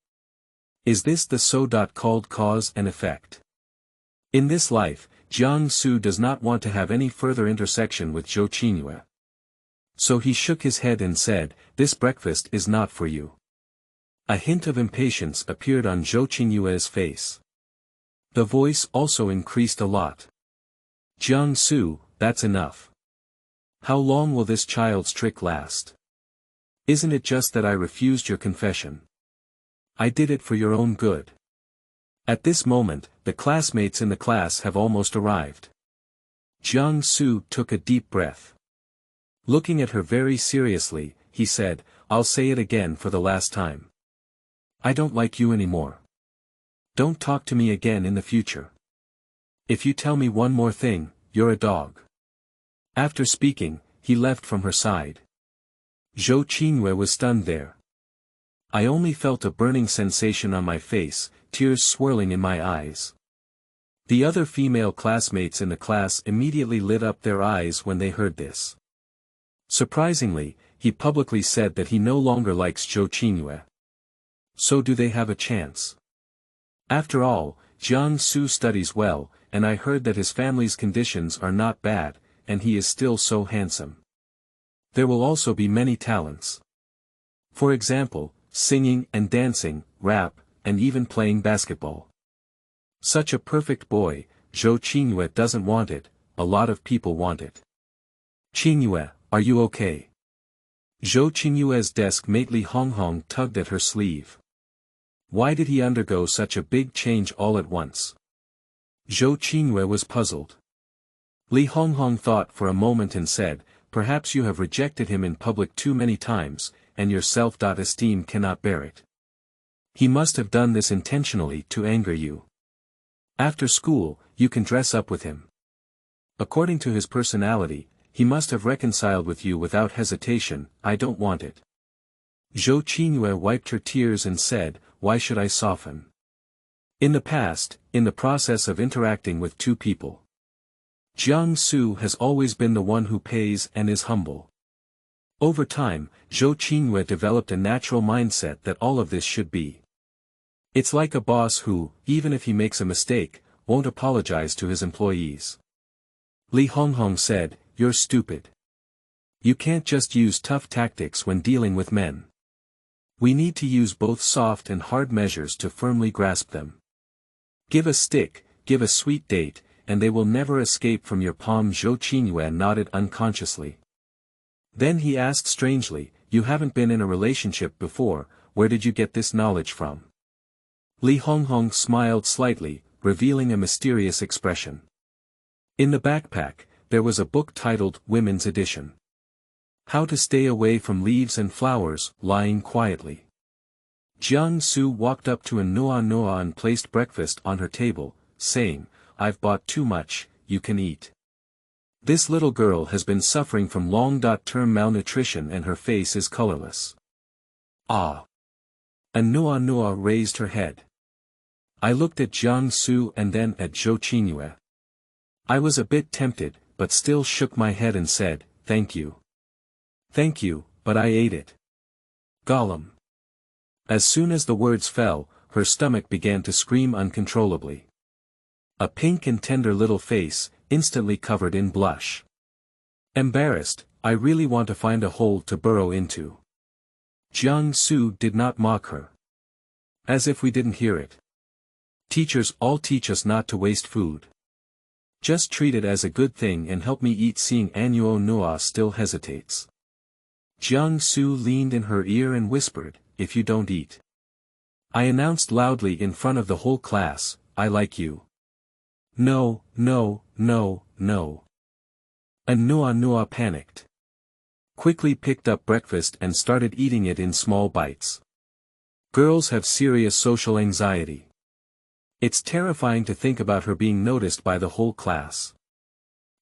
Is this the so-called cause and effect? In this life, Jiang Xu does not want to have any further intersection with Zhou Qingyue. So he shook his head and said, "This breakfast is not for you." A hint of impatience appeared on Zhou Qingyue's face. The voice also increased a lot. "Jiang Xu, that's enough. How long will this child's trick last? Isn't it just that I refused your confession? I did it for your own good." At this moment, the classmates in the class have almost arrived. Jiang Xu took a deep breath. Looking at her very seriously, he said, "I'll say it again for the last time. I don't like you anymore. Don't talk to me again in the future. If you tell me one more thing, you're a dog." After speaking, he left from her side. Zhou Qingyue was stunned there. I only felt a burning sensation on my face, tears swirling in my eyes. The other female classmates in the class immediately lit up their eyes when they heard this. Surprisingly, he publicly said that he no longer likes Zhou Qingyue. So do they have a chance? After all, Jiang Xu studies well, and I heard that his family's conditions are not bad, and he is still so handsome. There will also be many talents. For example, singing and dancing, rap, and even playing basketball. Such a perfect boy, Zhou Qingyue doesn't want it, a lot of people want it. "Qingyue, are you okay?" Zhou Qingyue's desk mate Li Honghong tugged at her sleeve. Why did he undergo such a big change all at once? Zhou Qingyue was puzzled. Li Honghong thought for a moment and said, "Perhaps you have rejected him in public too many times, and your self-esteem cannot bear it. He must have done this intentionally to anger you. After school, you can dress up with him. According to his personality, he must have reconciled with you without hesitation. I don't want it." Zhou Qingyue wiped her tears and said, "Why should I soften? In the past, in the process of interacting with two people, Jiang Xu has always been the one who pays and is humble. Over time, Zhou Qingyue developed a natural mindset that all of this should be. It's like a boss who, even if he makes a mistake, won't apologize to his employees." Li Honghong said, "You're stupid. You can't just use tough tactics when dealing with men. We need to use both soft and hard measures to firmly grasp them. Give a stick, give a sweet date, and they will never escape from your palm." Zhou Qingyue nodded unconsciously. Then he asked strangely, "You haven't been in a relationship before, where did you get this knowledge from?" Li Honghong smiled slightly, revealing a mysterious expression. In the backpack, there was a book titled Women's Edition. How to Stay Away from Leaves and Flowers, Lying Quietly. Jiang Xu walked up to a Nuo Nuo and placed breakfast on her table, saying, "I've bought too much, you can eat." This little girl has been suffering from long-term malnutrition and her face is colorless. Ah! And Nuo Nuo raised her head. I looked at Jiang Xu and then at Zhou Qingyue. I was a bit tempted, but still shook my head and said, "Thank you." "Thank you, but I ate it." Gollum. As soon as the words fell, her stomach began to scream uncontrollably. A pink and tender little face, instantly covered in blush. Embarrassed, I really want to find a hole to burrow into. Jiang Xu did not mock her. As if we didn't hear it. Teachers all teach us not to waste food. Just treat it as a good thing and help me eat. Seeing Nuo Nuo still hesitates. Jiang Xu leaned in her ear and whispered, "If you don't eat." I announced loudly in front of the whole class, "I like you." "No, no, no, no." And Nuo Nuo panicked. Quickly picked up breakfast and started eating it in small bites. Girls have serious social anxiety. It's terrifying to think about her being noticed by the whole class.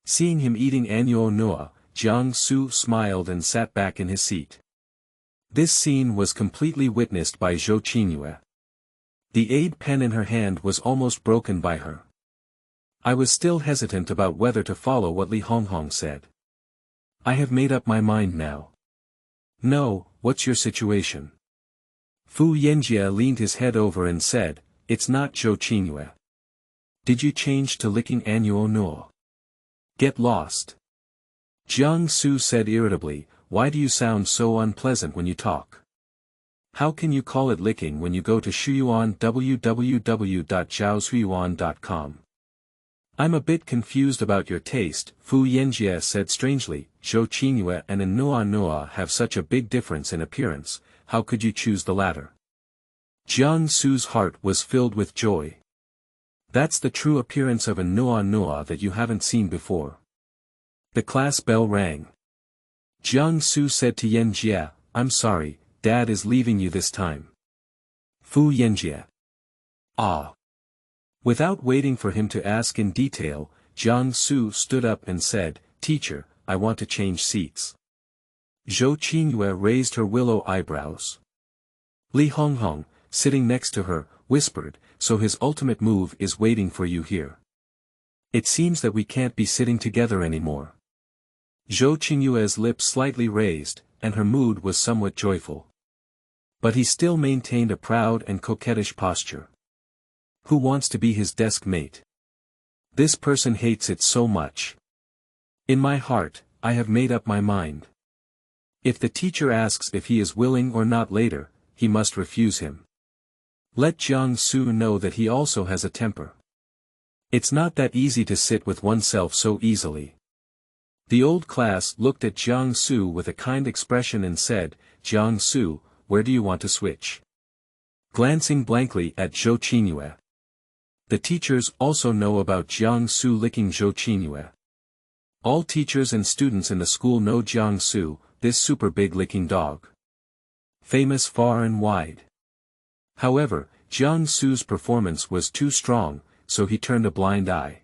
Seeing him eating Nuo Nuo, Jiang Xu smiled and sat back in his seat. This scene was completely witnessed by Zhou Qingyue. The aid pen in her hand was almost broken by her. I was still hesitant about whether to follow what Li Honghong said. I have made up my mind now. No, what's your situation? Fu Yanjie leaned his head over and said, it's not Zhou Qingyue. Did you change to licking Nuo Nuo? Get lost. Jiang Xu said irritably, why do you sound so unpleasant when you talk? How can you call it licking when you go to Shuyuan www.zhaoshuyuan.com? I'm a bit confused about your taste, Fu Yanjie said strangely. Zhou Qingyue and Nuo Nuo have such a big difference in appearance, how could you choose the latter? Jiang Xu's heart was filled with joy. That's the true appearance of a Nuo Nuo that you haven't seen before. The class bell rang. Jiang Xu said to Yanjie, I'm sorry, Dad is leaving you this time. Fu Yanjie. Ah. Without waiting for him to ask in detail, Jiang Xu stood up and said, Teacher, I want to change seats. Zhou Qingyue raised her willow eyebrows. Li Honghong, sitting next to her, whispered, so his ultimate move is waiting for you here. It seems that we can't be sitting together anymore. Zhou Qingyue's lips slightly raised, and her mood was somewhat joyful. But he still maintained a proud and coquettish posture. Who wants to be his desk mate? This person hates it so much. In my heart, I have made up my mind. If the teacher asks if he is willing or not later, he must refuse him. Let Jiang Xu know that he also has a temper. It's not that easy to sit with oneself so easily. The old class looked at Jiang Xu with a kind expression and said, Jiang Xu, where do you want to switch? Glancing blankly at Zhou Qingyue. The teachers also know about Jiang Xu licking Zhou Qingyue. All teachers and students in the school know Jiang Xu, this super big licking dog. Famous far and wide. However, Jiang Xu's performance was too strong, so he turned a blind eye.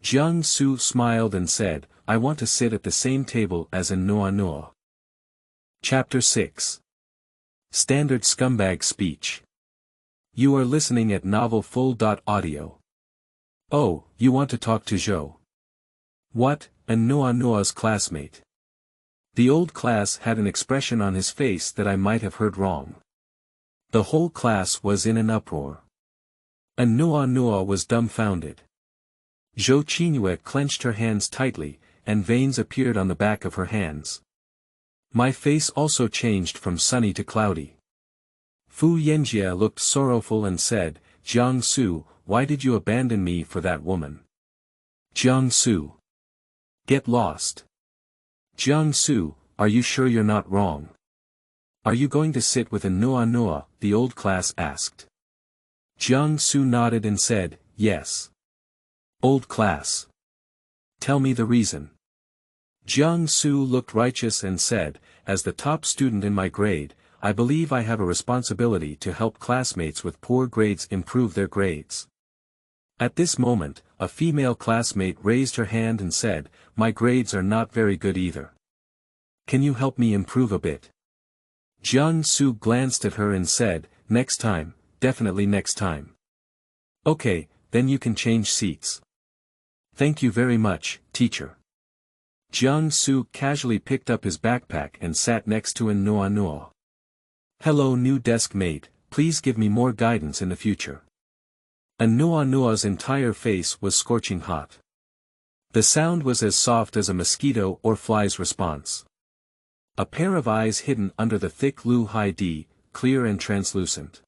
Jiang Xu smiled and said, I want to sit at the same table as in Nuo Nuo. Chapter 6. Standard Scumbag Speech. You are listening at novel.Audio. Oh, you want to talk to Zhou? What, a Nuo Nuo's classmate? The old class had an expression on his face that I might have heard wrong. The whole class was in an uproar. A Nuo Nuo was dumbfounded. Zhou Qingyue clenched her hands tightly, and veins appeared on the back of her hands. My face also changed from sunny to cloudy. Fu Yanjie looked sorrowful and said, Jiang Xu, why did you abandon me for that woman? Jiang Xu. Get lost. Jiang Xu, are you sure you're not wrong? Are you going to sit with a Nuo Nuo? The old class asked. Jiang Xu nodded and said, yes. Old class. Tell me the reason. Jiang Xu looked righteous and said, as the top student in my grade, I believe I have a responsibility to help classmates with poor grades improve their grades. At this moment, a female classmate raised her hand and said, my grades are not very good either. Can you help me improve a bit? Jiang Xu glanced at her and said, next time, definitely next time. Okay, then you can change seats. Thank you very much, teacher. Jiang Xu casually picked up his backpack and sat next to an Nuo Nuo. Hello new desk mate, please give me more guidance in the future. An Nuo Nuo's entire face was scorching hot. The sound was as soft as a mosquito or fly's response. A pair of eyes hidden under the thick Lu Hai Di, clear and translucent.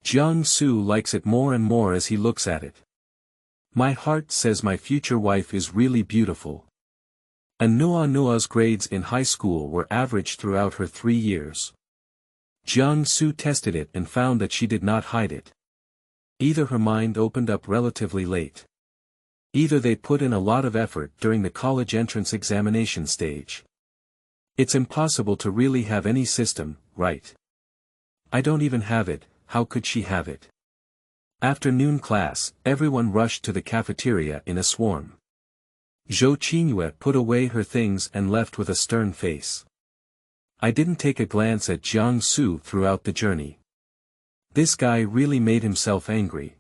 Jiang Xu likes it more and more as he looks at it. My heart says my future wife is really beautiful. An Nuo Nuo's grades in high school were average throughout her 3 years. Jiang Xu tested it and found that she did not hide it. Either her mind opened up relatively late. Either they put in a lot of effort during the college entrance examination stage. It's impossible to really have any system, right? I don't even have it, how could she have it? After noon class, everyone rushed to the cafeteria in a swarm. Zhou Qingyue put away her things and left with a stern face. I didn't take a glance at Jiang Xu throughout the journey. This guy really made himself angry.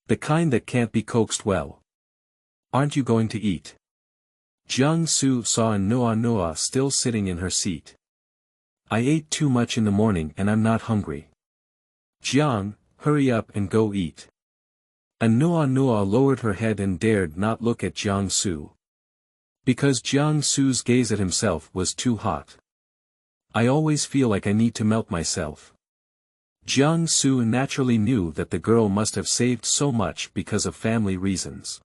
The kind that can't be coaxed well. Aren't you going to eat? Jiang Xu saw Nuo Nuo still sitting in her seat. I ate too much in the morning and I'm not hungry. Jiang, hurry up and go eat. Nuo Nuo lowered her head and dared not look at Jiang Xu. Because Jiang Xu's gaze at himself was too hot. I always feel like I need to melt myself. Jiang Xu naturally knew that the girl must have saved so much because of family reasons.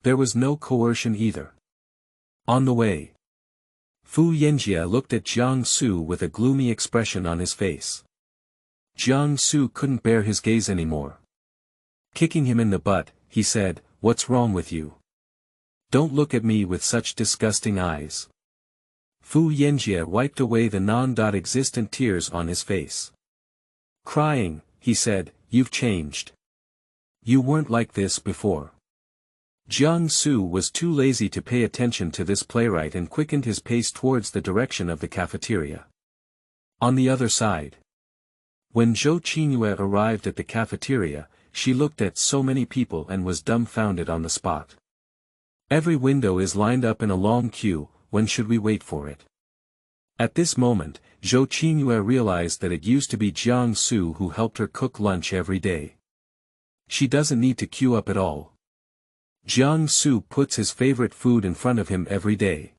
There was no coercion either. On the way, Fu Yanjie looked at Jiang Xu with a gloomy expression on his face. Jiang Xu couldn't bear his gaze anymore. Kicking him in the butt, he said, "What's wrong with you? Don't look at me with such disgusting eyes." Fu Yanjie wiped away the non-existent tears on his face. Crying, he said, "You've changed. You weren't like this before." Jiang Xu was too lazy to pay attention to this playwright and quickened his pace towards the direction of the cafeteria. On the other side, when Zhou Qingyue arrived at the cafeteria, she looked at so many people and was dumbfounded on the spot. Every window is lined up in a long queue. When should we wait for it? At this moment, Zhou Qingyue realized that it used to be Jiang Xu who helped her cook lunch every day. She doesn't need to queue up at all. Jiang Xu puts his favorite food in front of him every day.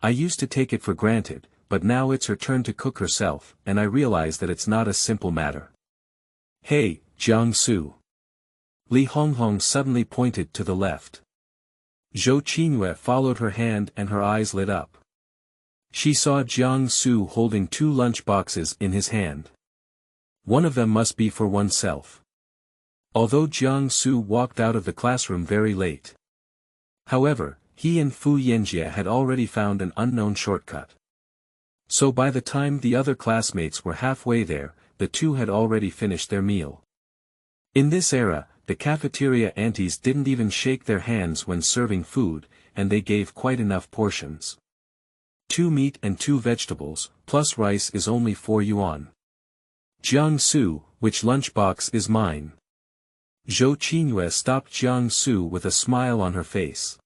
I used to take it for granted, but now it's her turn to cook herself, and I realize that it's not a simple matter. Hey, Jiang Xu. Li Honghong suddenly pointed to the left. Zhou Qingyue followed her hand and her eyes lit up. She saw Jiang Xu holding 2 lunch boxes in his hand. One of them must be for oneself. Although Jiang Xu walked out of the classroom very late. However, he and Fu Yanjie had already found an unknown shortcut. So by the time the other classmates were halfway there, the two had already finished their meal. In this era, the cafeteria aunties didn't even shake their hands when serving food, and they gave quite enough portions. 2 meat and 2 vegetables, plus rice is only 4 yuan. Jiang Xu, which lunchbox is mine? Zhou Qingyue stopped Jiang Xu with a smile on her face.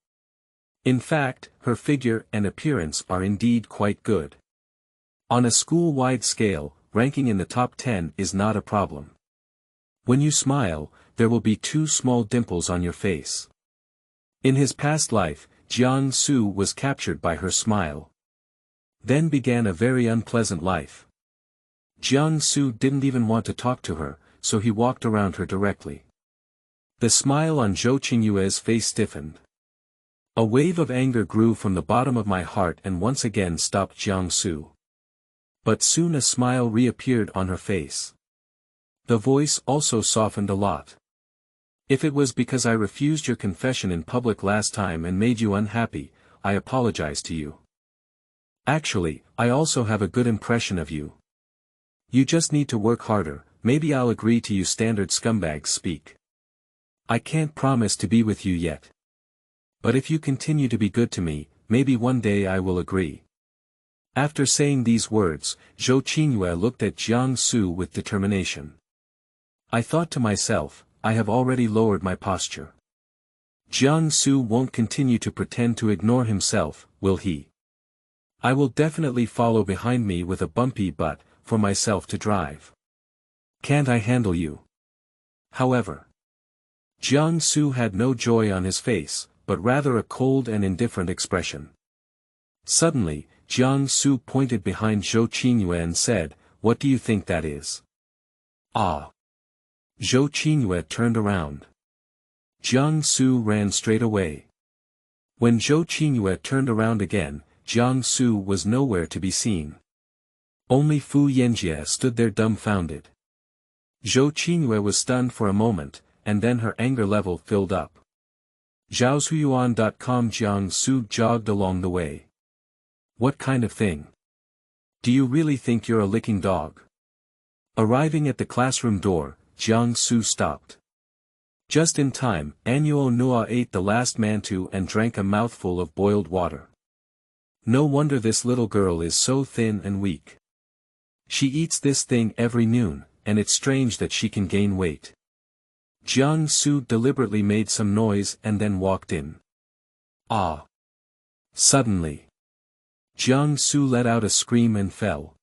In fact, her figure and appearance are indeed quite good. On a school-wide scale, ranking in the top 10 is not a problem. When you smile, there will be 2 small dimples on your face. In his past life, Jiang Xu was captured by her smile. Then began a very unpleasant life. Jiang Xu didn't even want to talk to her, so he walked around her directly. The smile on Zhou Qingyue's face stiffened. A wave of anger grew from the bottom of my heart and once again stopped Jiang Xu. But soon a smile reappeared on her face. The voice also softened a lot. If it was because I refused your confession in public last time and made you unhappy, I apologize to you. Actually, I also have a good impression of you. You just need to work harder. Maybe I'll agree to you standard scumbags speak. I can't promise to be with you yet. But if you continue to be good to me, maybe one day I will agree. After saying these words, Zhou Qingyue looked at Jiang Xu with determination. I thought to myself, I have already lowered my posture. Jiang Xu won't continue to pretend to ignore himself, will he? I will definitely follow behind me with a bumpy butt, for myself to drive. Can't I handle you? However, Jiang Xu had no joy on his face, but rather a cold and indifferent expression. Suddenly, Jiang Xu pointed behind Zhou Qingyue and said, "What do you think that is?" Ah! Zhou Qingyue turned around. Jiang Xu ran straight away. When Zhou Qingyue turned around again, Jiang Xu was nowhere to be seen. Only Fu Yanjie stood there dumbfounded. Zhou Qingyue was stunned for a moment, and then her anger level filled up. Zhaohuyuan.com Jiang Xu jogged along the way. What kind of thing? Do you really think you're a licking dog? Arriving at the classroom door, Jiang Xu stopped. Just in time, Nuo Nuo ate the last mantu and drank a mouthful of boiled water. No wonder this little girl is so thin and weak. She eats this thing every noon, and it's strange that she can gain weight. Jiang Xu deliberately made some noise and then walked in. Ah! Suddenly, Jiang Xu let out a scream and fell.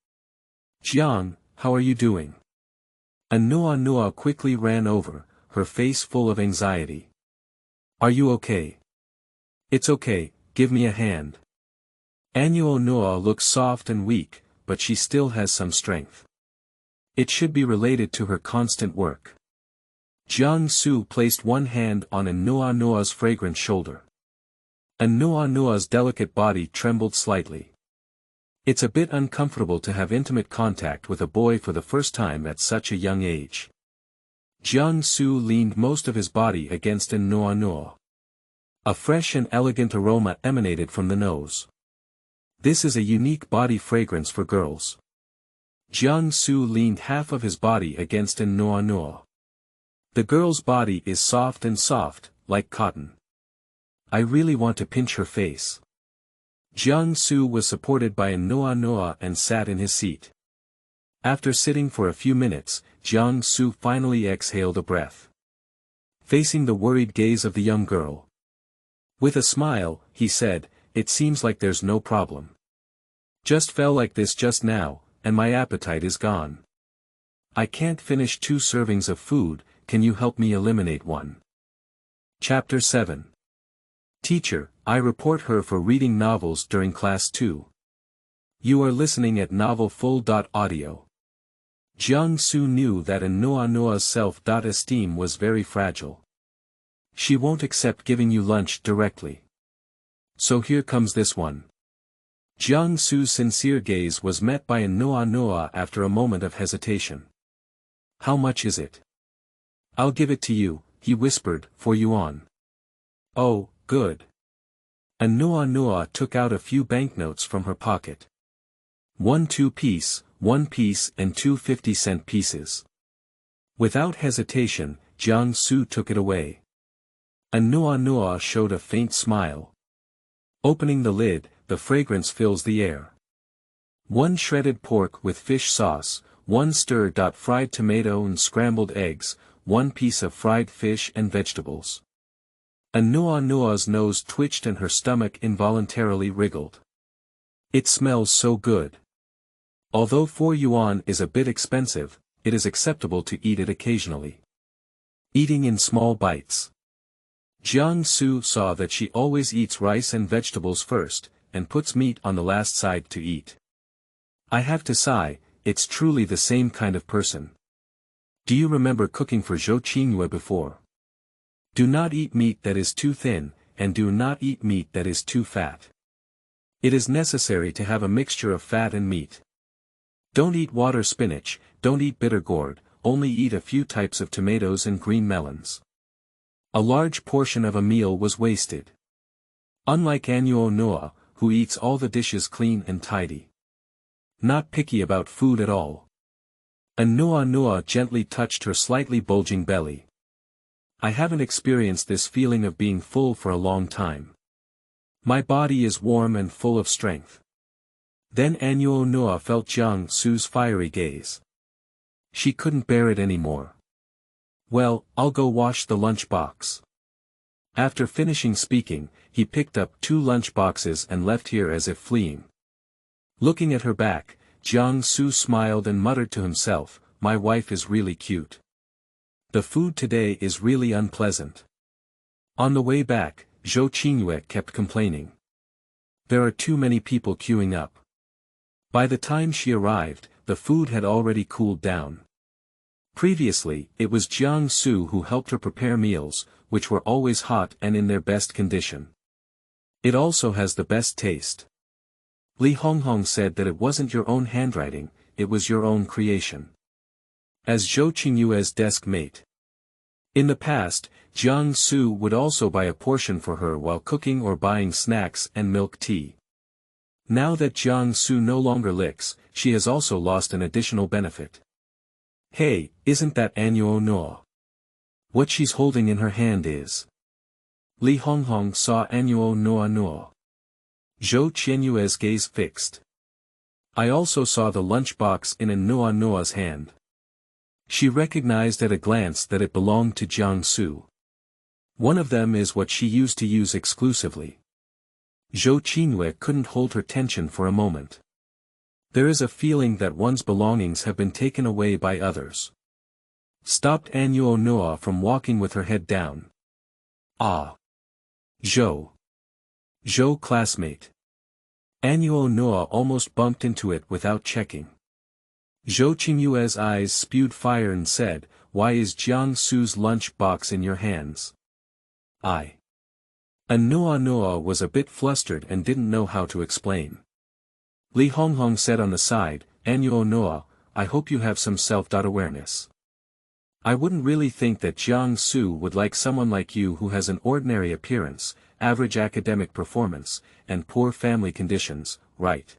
Jiang, how are you doing? Nuo Nuo quickly ran over, her face full of anxiety. Are you okay? It's okay, give me a hand. Nuo Nuo looks soft and weak, but she still has some strength. It should be related to her constant work. Jiang Xu placed one hand on Nuo Nuo's fragrant shoulder. Nuo Nuo's delicate body trembled slightly. It's a bit uncomfortable to have intimate contact with a boy for the first time at such a young age. Jiang Xu leaned most of his body against Nuo Nuo. A fresh and elegant aroma emanated from the nose. This is a unique body fragrance for girls. Jiang Xu leaned half of his body against Nuo Nuo. The girl's body is soft, like cotton. I really want to pinch her face. Jiang Xu was supported by Nuo Nuo and sat in his seat. After sitting for a few minutes, Jiang Xu finally exhaled a breath. Facing the worried gaze of the young girl. With a smile, he said, "It seems like there's no problem. Just fell like this just now, and my appetite is gone. I can't finish 2 servings of food, can you help me eliminate one?" Chapter 7. Teacher, I report her for reading novels during class 2. You are listening at novel.Audio. Jiang Xu knew that Nuo Nuo's self-esteem was very fragile. She won't accept giving you lunch directly. So here comes this one. Jiang Xu's sincere gaze was met by Nuo Nuo after a moment of hesitation. How much is it? I'll give it to you, he whispered, for yuan. Oh, good. Nuo Nuo took out a few banknotes from her pocket. 1 2-piece, 1 piece and 2 50-cent pieces. Without hesitation, Jiang Xu took it away. Nuo Nuo showed a faint smile. Opening the lid, the fragrance fills the air. 1 shredded pork with fish sauce, 1 stir-fried tomato and scrambled eggs, 1 piece of fried fish and vegetables. Nuo Nuo's nose twitched and her stomach involuntarily wriggled. It smells so good. Although 4 yuan is a bit expensive, it is acceptable to eat it occasionally. Eating in small bites. Jiang Xu saw that she always eats rice and vegetables first, and puts meat on the last side to eat. I have to sigh, it's truly the same kind of person. Do you remember cooking for Zhou Qingyue before? Do not eat meat that is too thin, and do not eat meat that is too fat. It is necessary to have a mixture of fat and meat. Don't eat water spinach, don't eat bitter gourd, only eat a few types of tomatoes and green melons. A large portion of a meal was wasted. Unlike Nuo Nuo, who eats all the dishes clean and tidy. Not picky about food at all. Nuo Nuo gently touched her slightly bulging belly. I haven't experienced this feeling of being full for a long time. My body is warm and full of strength. Then Nuo Nuo felt Jiang Xu's fiery gaze. She couldn't bear it anymore. Well, I'll go wash the lunch box. After finishing speaking, he picked up 2 lunch boxes and left here as if fleeing. Looking at her back, Jiang Xu smiled and muttered to himself, my wife is really cute. The food today is really unpleasant. On the way back, Zhou Qingyue kept complaining. There are too many people queuing up. By the time she arrived, the food had already cooled down. Previously, it was Jiang Xu who helped her prepare meals, which were always hot and in their best condition. It also has the best taste. Li Honghong said that it wasn't your own handwriting, it was your own creation. As Zhou Qingyue's desk mate. In the past, Jiang Xu would also buy a portion for her while cooking or buying snacks and milk tea. Now that Jiang Xu no longer licks, she has also lost an additional benefit. Hey, isn't that Nuo Nuo? What she's holding in her hand is. Li Honghong saw Nuo Nuo. Zhou Qingyue's gaze fixed. I also saw the lunchbox in Nuo Nuo's hand. She recognized at a glance that it belonged to Jiang Xu. One of them is what she used to use exclusively. Zhou Qingyue couldn't hold her tension for a moment. There is a feeling that one's belongings have been taken away by others. Stopped Nuo Nuo from walking with her head down. Ah. Zhou. Zhou classmate. Nuo Nuo almost bumped into it without checking. Zhou Qingyue's eyes spewed fire and said, "Why is Jiang Xu's lunch box in your hands?" Nuo Nuo was a bit flustered and didn't know how to explain. Li Honghong said on the side, "Nuo Nuo, I hope you have some self-awareness. I wouldn't really think that Jiang Xu would like someone like you who has an ordinary appearance, average academic performance, and poor family conditions, right?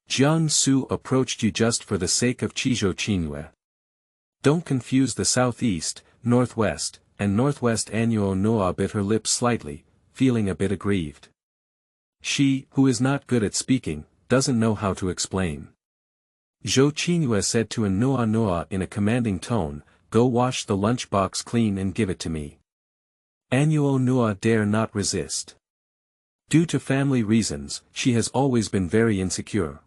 Jiang Xu approached you just for the sake of Zhou Qingyue. Don't confuse the southeast, northwest, and northwest." Nuo Nuo bit her lips slightly, feeling a bit aggrieved. She, who is not good at speaking, doesn't know how to explain. Zhou Qingyue said to Nuo Nuo in a commanding tone, "Go wash the lunchbox clean and give it to me." Nuo Nuo dare not resist. Due to family reasons, she has always been very insecure.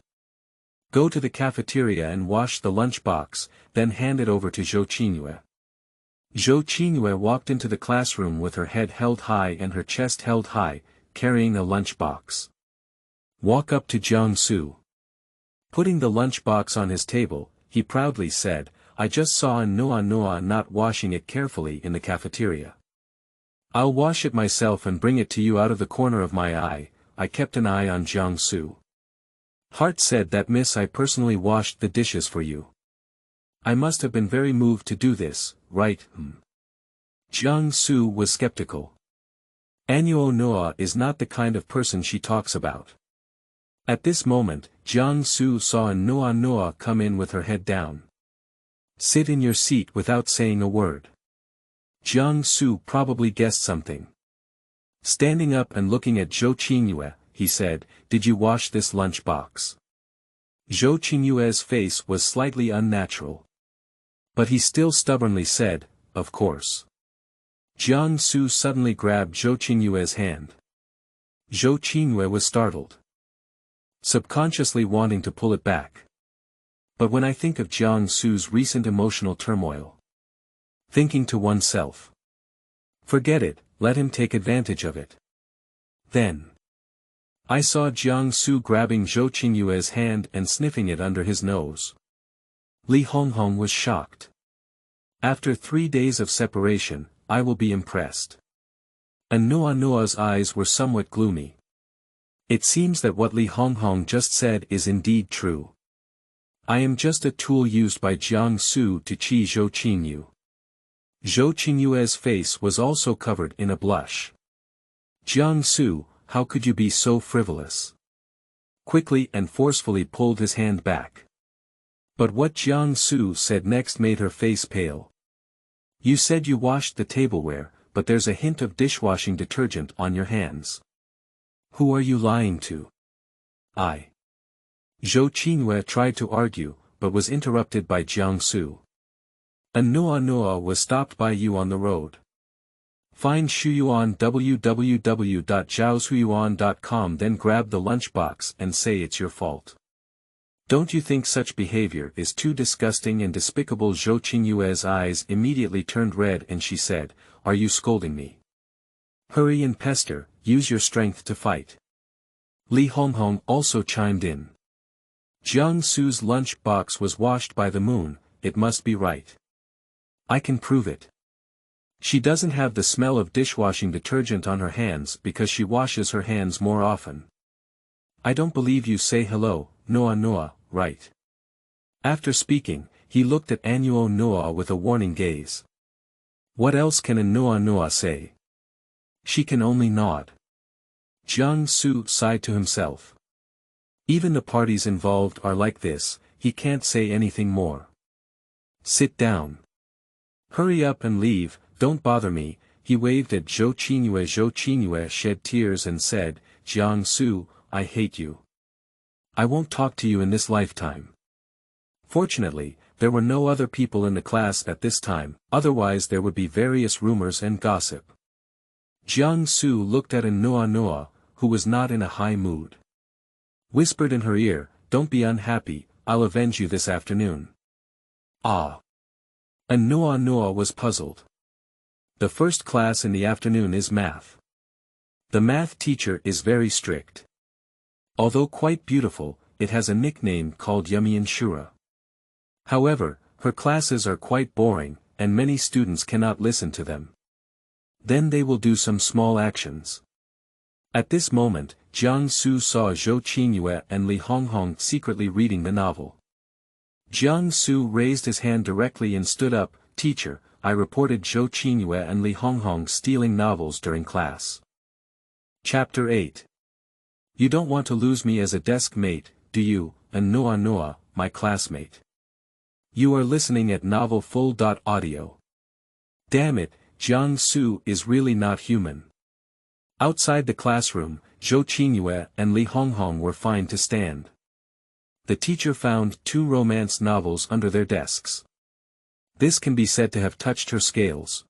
Go to the cafeteria and wash the lunchbox, then hand it over to Zhou Qingyue. Zhou Qingyue walked into the classroom with her head held high and her chest held high, carrying a lunchbox. Walk up to Jiang Xu. Putting the lunchbox on his table, he proudly said, "I just saw Nuo Nuo not washing it carefully in the cafeteria. I'll wash it myself and bring it to you out of the corner of my eye." I kept an eye on Jiang Xu. Hart said that "Miss, I personally washed the dishes for you. I must have been very moved to do this, right?" Jiang Xu was skeptical. Nuo Nuo is not the kind of person she talks about. At this moment, Jiang Xu saw Nuo Nuo come in with her head down. "Sit in your seat without saying a word." Jiang Xu probably guessed something. Standing up and looking at Zhou Qingyue, he said, "Did you wash this lunchbox?" Zhou Qingyue's face was slightly unnatural. But he still stubbornly said, "Of course." Jiang Xu suddenly grabbed Zhou Qingyue's hand. Zhou Qingyue was startled, subconsciously wanting to pull it back. But when I think of Jiang Xu's recent emotional turmoil, thinking to oneself, forget it, let him take advantage of it. Then I saw Jiang Xu grabbing Zhou Qingyue's hand and sniffing it under his nose. Li Honghong was shocked. After 3 days of separation, I will be impressed. Nuo Nuo's eyes were somewhat gloomy. It seems that what Li Honghong just said is indeed true. I am just a tool used by Jiang Xu to cheat Zhou Qingyue. Zhou Qingyue's face was also covered in a blush. Jiang Xu, how could you be so frivolous? Quickly and forcefully pulled his hand back. But what Jiang Xu said next made her face pale. You said you washed the tableware, but there's a hint of dishwashing detergent on your hands. Who are you lying to? I. Zhou Qingyue tried to argue, but was interrupted by Jiang Xu. Nuo Nuo was stopped by you on the road. Find Shuyuan www.zhaoshuyuan.com, then grab the lunchbox and say it's your fault. Don't you think such behavior is too disgusting and despicable? Zhou Qingyue's eyes immediately turned red and she said, "Are you scolding me? Hurry and pester, use your strength to fight." Li Honghong also chimed in. Jiang Xu's lunch box was washed by the moon, it must be right. I can prove it. She doesn't have the smell of dishwashing detergent on her hands because she washes her hands more often. I don't believe you say hello, Nuo Nuo, right? After speaking, he looked at Nuo Nuo with a warning gaze. What else can Nuo Nuo say? She can only nod. Jiang Xu sighed to himself. Even the parties involved are like this, he can't say anything more. Sit down. Hurry up and leave, don't bother me." He waved at Zhou Qingyue. Zhou Qingyue shed tears and said, "Jiang Xu, I hate you. I won't talk to you in this lifetime." Fortunately, there were no other people in the class at this time, otherwise there would be various rumors and gossip. Jiang Xu looked at Nuo Nuo, who was not in a high mood. Whispered in her ear, "Don't be unhappy, I'll avenge you this afternoon." Ah! And Nuo Nuo was puzzled. The first class in the afternoon is math. The math teacher is very strict. Although quite beautiful, it has a nickname called Yummy Shura. However, her classes are quite boring, and many students cannot listen to them. Then they will do some small actions. At this moment, Jiang Xu saw Zhou Qingyue and Li Honghong secretly reading the novel. Jiang Xu raised his hand directly and stood up. "Teacher, I reported Zhou Qingyue and Li Honghong stealing novels during class." Chapter 8. You don't want to lose me as a desk mate, do you, and Nuo Nuo, my classmate? You are listening at novel.Audio. Damn it, Jiang Xu is really not human. Outside the classroom, Zhou Qingyue and Li Honghong were fine to stand. The teacher found 2 romance novels under their desks. This can be said to have touched her scales.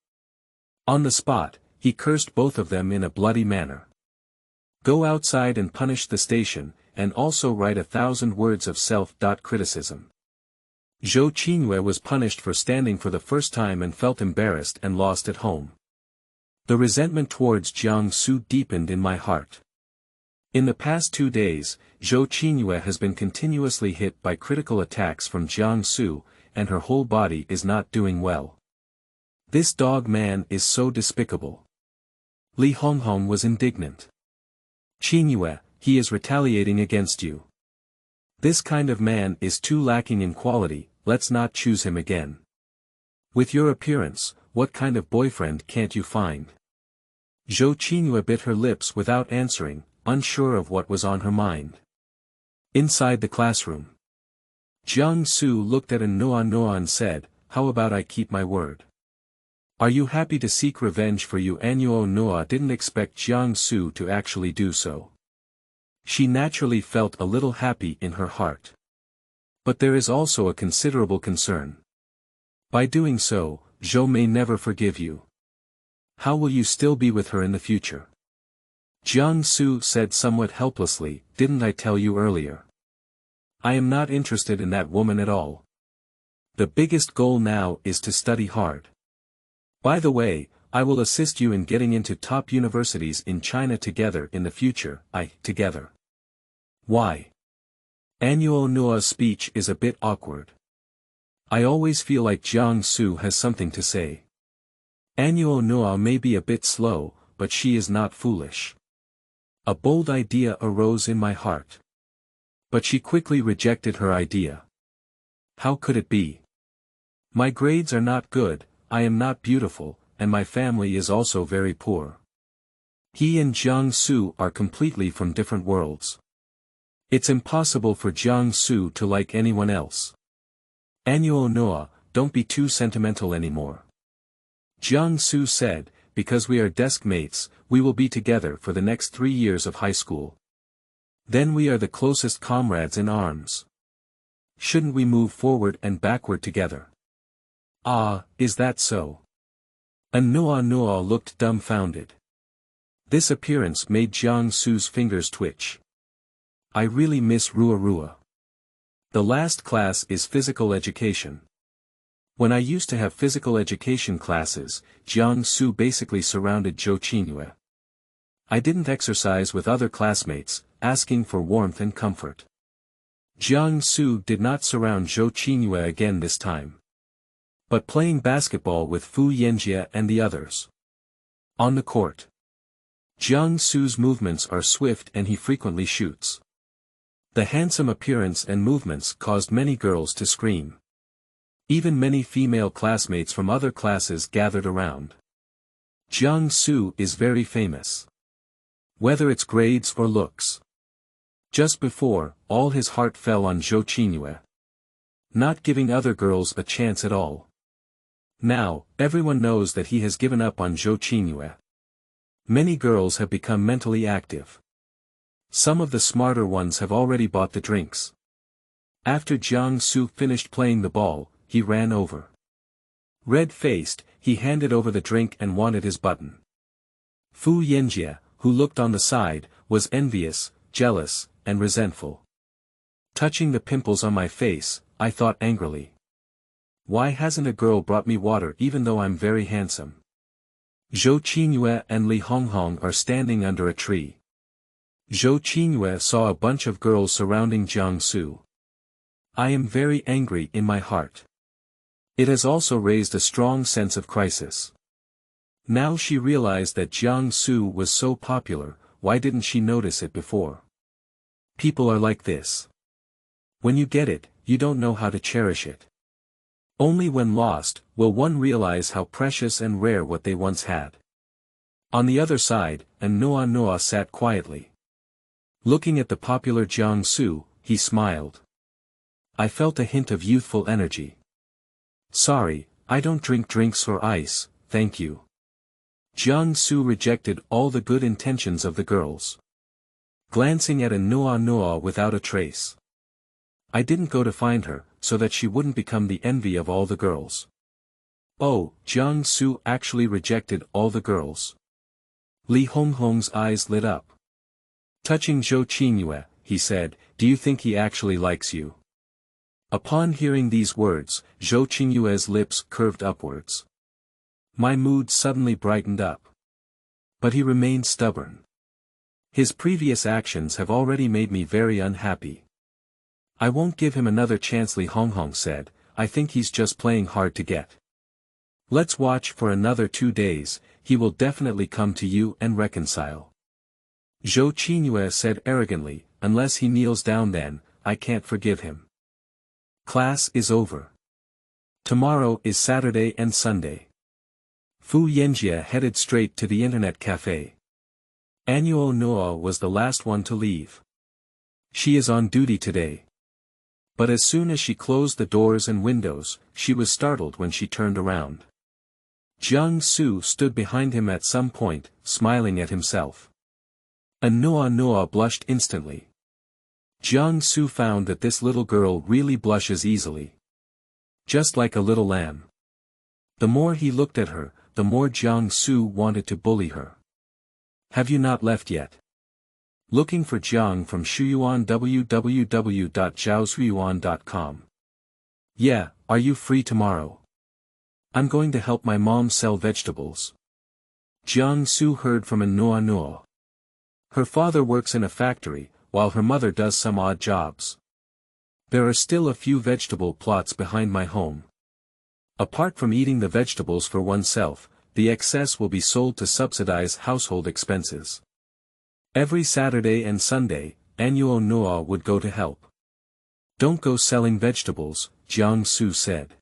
On the spot, he cursed both of them in a bloody manner. "Go outside and punish the station, and also write 1,000 words of self.criticism." Zhou Qingyue was punished for standing for the first time and felt embarrassed and lost at home. The resentment towards Jiang Xu deepened in my heart. In the past 2 days, Zhou Qingyue has been continuously hit by critical attacks from Jiang Xu, and her whole body is not doing well. This dog man is so despicable. Li Honghong was indignant. "Qingyue, he is retaliating against you. This kind of man is too lacking in quality, let's not choose him again. With your appearance, what kind of boyfriend can't you find?" Zhou Qingyue bit her lips without answering, unsure of what was on her mind. Inside the classroom, Jiang Xu looked at Nuo Nuo and said, "How about I keep my word? Are you happy to seek revenge for you?" Nuo Nuo didn't expect Jiang Xu to actually do so. She naturally felt a little happy in her heart. But there is also a considerable concern. By doing so, Zhou may never forgive you. How will you still be with her in the future? Jiang Xu said somewhat helplessly, "Didn't I tell you earlier? I am not interested in that woman at all. The biggest goal now is to study hard. By the way, I will assist you in getting into top universities in China together in the future, together." Why? Nuo Nuo's speech is a bit awkward. I always feel like Jiang Xu has something to say. Nuo Nuo may be a bit slow, but she is not foolish. A bold idea arose in my heart. But she quickly rejected her idea. How could it be? My grades are not good, I am not beautiful, and my family is also very poor. He and Jiang Xu are completely from different worlds. It's impossible for Jiang Xu to like anyone else. Nuo Nuo, don't be too sentimental anymore. Jiang Xu said, "Because we are desk mates, we will be together for the next 3 years of high school. Then we are the closest comrades in arms. Shouldn't we move forward and backward together?" Ah, is that so? Nuo Nuo looked dumbfounded. This appearance made Jiang Xu's fingers twitch. I really miss Rua Rua. The last class is physical education. When I used to have physical education classes, Jiang Xu basically surrounded Zhou Qingyue. I didn't exercise with other classmates, asking for warmth and comfort. Jiang Xu did not surround Zhou Qingyue again this time. But playing basketball with Fu Yanjie and the others. On the court, Jiang Xu's movements are swift and he frequently shoots. The handsome appearance and movements caused many girls to scream. Even many female classmates from other classes gathered around. Jiang Xu is very famous. Whether it's grades or looks. Just before, all his heart fell on Zhou Qingyue. Not giving other girls a chance at all. Now, everyone knows that he has given up on Zhou Qingyue. Many girls have become mentally active. Some of the smarter ones have already bought the drinks. After Jiang Xu finished playing the ball, he ran over. Red-faced, he handed over the drink and wanted his button. Fu Yanjie, who looked on the side, was envious, jealous, and resentful. Touching the pimples on my face, I thought angrily. Why hasn't a girl brought me water even though I'm very handsome? Zhou Qingyue and Li Honghong are standing under a tree. Zhou Qingyue saw a bunch of girls surrounding Jiang Xu. I am very angry in my heart. It has also raised a strong sense of crisis. Now she realized that Jiang Xu was so popular, why didn't she notice it before? People are like this. When you get it, you don't know how to cherish it. Only when lost, will one realize how precious and rare what they once had. On the other side, Nuo Nuo sat quietly. Looking at the popular Jiang Xu, he smiled. I felt a hint of youthful energy. Sorry, I don't drink drinks or ice, thank you. Jiang Xu rejected all the good intentions of the girls. Glancing at Nuo Nuo without a trace. I didn't go to find her, so that she wouldn't become the envy of all the girls. Oh, Jiang Xu actually rejected all the girls. Li Honghong's eyes lit up. Touching Zhou Qingyue, he said, do you think he actually likes you? Upon hearing these words, Zhou Qingyue's lips curved upwards. My mood suddenly brightened up. But he remained stubborn. His previous actions have already made me very unhappy. I won't give him another chance, Li Honghong said, I think he's just playing hard to get. Let's watch for another 2 days, he will definitely come to you and reconcile. Zhou Qingyue said arrogantly, unless he kneels down then, I can't forgive him. Class is over. Tomorrow is Saturday and Sunday. Fu Yanjie headed straight to the internet cafe. Nuo Nuo was the last one to leave. She is on duty today. But as soon as she closed the doors and windows, she was startled when she turned around. Jiang Xu stood behind him at some point, smiling at himself. Nuo Nuo blushed instantly. Jiang Xu found that this little girl really blushes easily. Just like a little lamb. The more he looked at her, the more Jiang Xu wanted to bully her. Have you not left yet? Looking for Jiang from Shuyuan www.zhaoshuyuan.com. Yeah, are you free tomorrow? I'm going to help my mom sell vegetables. Jiang Xu heard from Nuo Nuo. Her father works in a factory, while her mother does some odd jobs. There are still a few vegetable plots behind my home. Apart from eating the vegetables for oneself, the excess will be sold to subsidize household expenses. Every Saturday and Sunday, Nuo Nuo would go to help. Don't go selling vegetables, Jiang Xu said.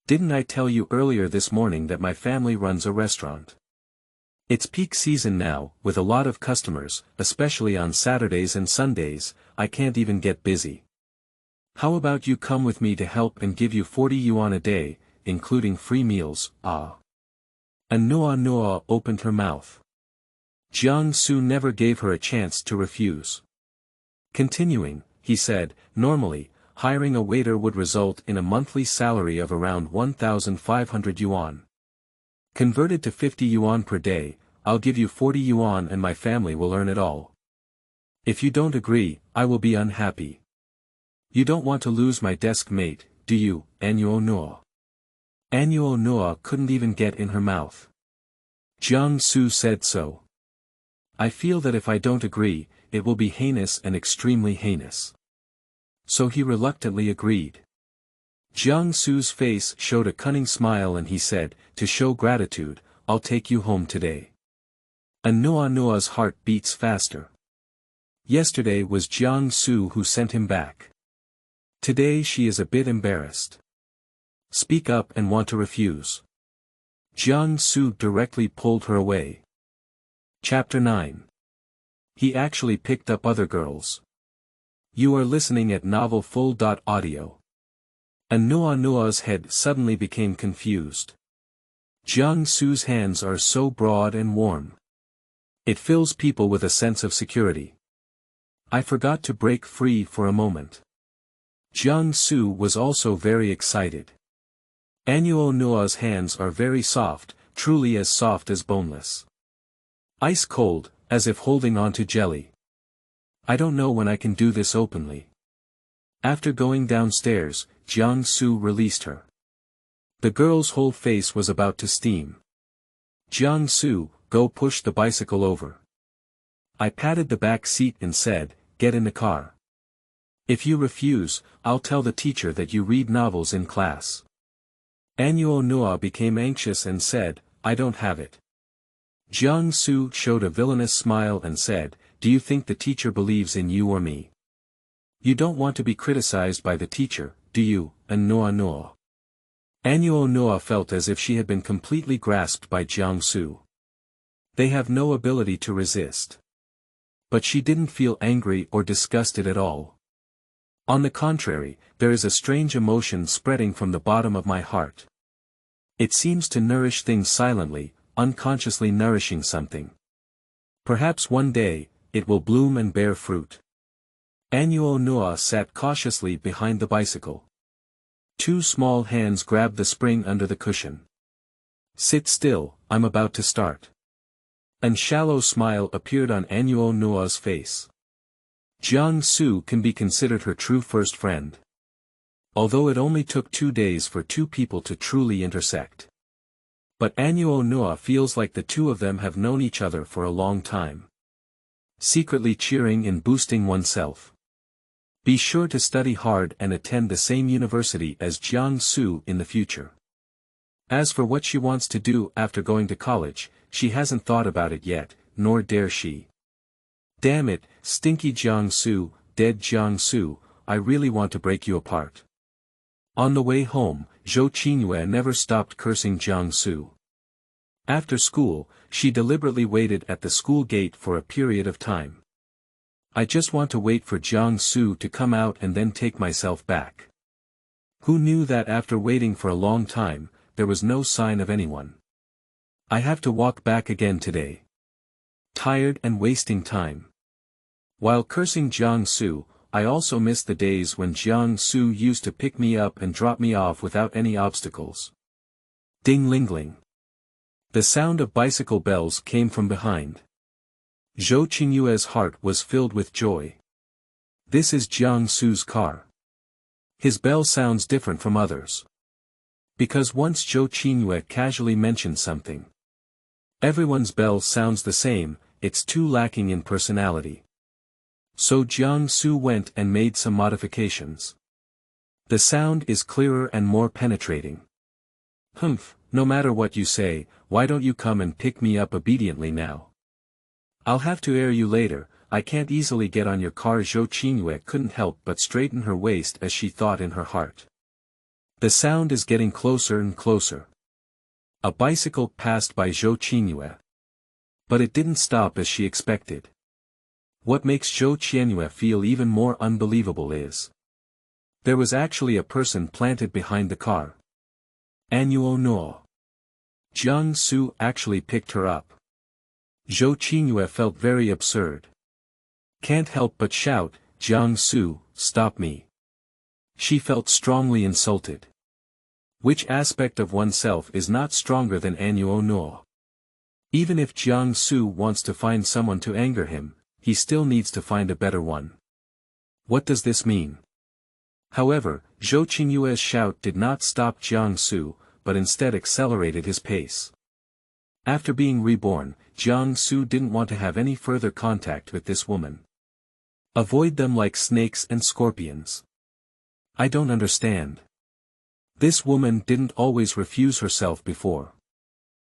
Didn't I tell you earlier this morning that my family runs a restaurant? It's peak season now, with a lot of customers, especially on Saturdays and Sundays, I can't even get busy. How about you come with me to help and give you 40 yuan a day, including free meals, ah. Nuo Nuo opened her mouth. Jiang Xu never gave her a chance to refuse. Continuing, he said, normally, hiring a waiter would result in a monthly salary of around 1,500 yuan. Converted to 50 yuan per day, I'll give you 40 yuan and my family will earn it all. If you don't agree, I will be unhappy. You don't want to lose my desk mate, do you, Nuo Nuo? Nuo Nuo couldn't even get in her mouth. Jiang Xu said so. I feel that if I don't agree, it will be heinous and extremely heinous. So he reluctantly agreed. Jiang Xu's face showed a cunning smile and he said, to show gratitude, I'll take you home today. Nuo Nuo's heart beats faster. Yesterday was Jiang Xu who sent him back. Today she is a bit embarrassed. Speak up and want to refuse. Jiang Xu directly pulled her away. Chapter 9. He actually picked up other girls. You are listening at novel.Audio. And Nuo Nuo's head suddenly became confused. Jiang Xu's hands are so broad and warm. It fills people with a sense of security. I forgot to break free for a moment. Jiang Xu was also very excited. Nuo Nuo's hands are very soft, truly as soft as boneless. Ice cold, as if holding on to jelly. I don't know when I can do this openly. After going downstairs, Jiang Xu released her. The girl's whole face was about to steam. Jiang Xu, go push the bicycle over. I patted the back seat and said, get in the car. If you refuse, I'll tell the teacher that you read novels in class. Nuo Nuo became anxious and said, I don't have it. Jiang Xu showed a villainous smile and said, do you think the teacher believes in you or me? You don't want to be criticized by the teacher, do you, Nuo Nuo? Nuo Nuo felt as if she had been completely grasped by Jiang Xu. They have no ability to resist. But she didn't feel angry or disgusted at all. On the contrary, there is a strange emotion spreading from the bottom of my heart. It seems to nourish things silently, unconsciously nourishing something. Perhaps one day, it will bloom and bear fruit. Nuo Nuo sat cautiously behind the bicycle. Two small hands grabbed the spring under the cushion. Sit still, I'm about to start. An shallow smile appeared on Nuo Nuo's face. Jiang Xu can be considered her true first friend. Although it only took 2 days for two people to truly intersect. But Nuo Nuo feels like the two of them have known each other for a long time. Secretly cheering and boosting oneself. Be sure to study hard and attend the same university as Jiang Xu in the future. As for what she wants to do after going to college, she hasn't thought about it yet, nor dare she. Damn it, stinky Jiang Xu, dead Jiang Xu, I really want to break you apart. On the way home, Zhou Qingyue never stopped cursing Jiang Xu. After school, she deliberately waited at the school gate for a period of time. I just want to wait for Jiang Xu to come out and then take myself back. Who knew that after waiting for a long time, there was no sign of anyone? I have to walk back again today. Tired and wasting time. While cursing Jiang Xu, I also miss the days when Jiang Xu used to pick me up and drop me off without any obstacles. Ding-ling-ling. The sound of bicycle bells came from behind. Zhou Qingyue's heart was filled with joy. This is Jiang Xu's car. His bell sounds different from others. Because once Zhou Qingyue casually mentioned something. Everyone's bell sounds the same, it's too lacking in personality. So Jiang Xu went and made some modifications. The sound is clearer and more penetrating. Humph, no matter what you say, why don't you come and pick me up obediently now? I'll have to air you later, I can't easily get on your car. Zhou Qingyue couldn't help but straighten her waist as she thought in her heart. The sound is getting closer and closer. A bicycle passed by Zhou Qingyue. But it didn't stop as she expected. What makes Zhou Qingyue feel even more unbelievable is there was actually a person planted behind the car. Nuo Nuo. Jiang Xu actually picked her up. Zhou Qingyue felt very absurd. Can't help but shout, Jiang Xu, stop me. She felt strongly insulted. Which aspect of oneself is not stronger than Nuo Nuo? Even if Jiang Xu wants to find someone to anger him, he still needs to find a better one. What does this mean? However, Zhou Qingyue's shout did not stop Jiang Xu, but instead accelerated his pace. After being reborn, Jiang Xu didn't want to have any further contact with this woman. Avoid them like snakes and scorpions. I don't understand. This woman didn't always refuse herself before.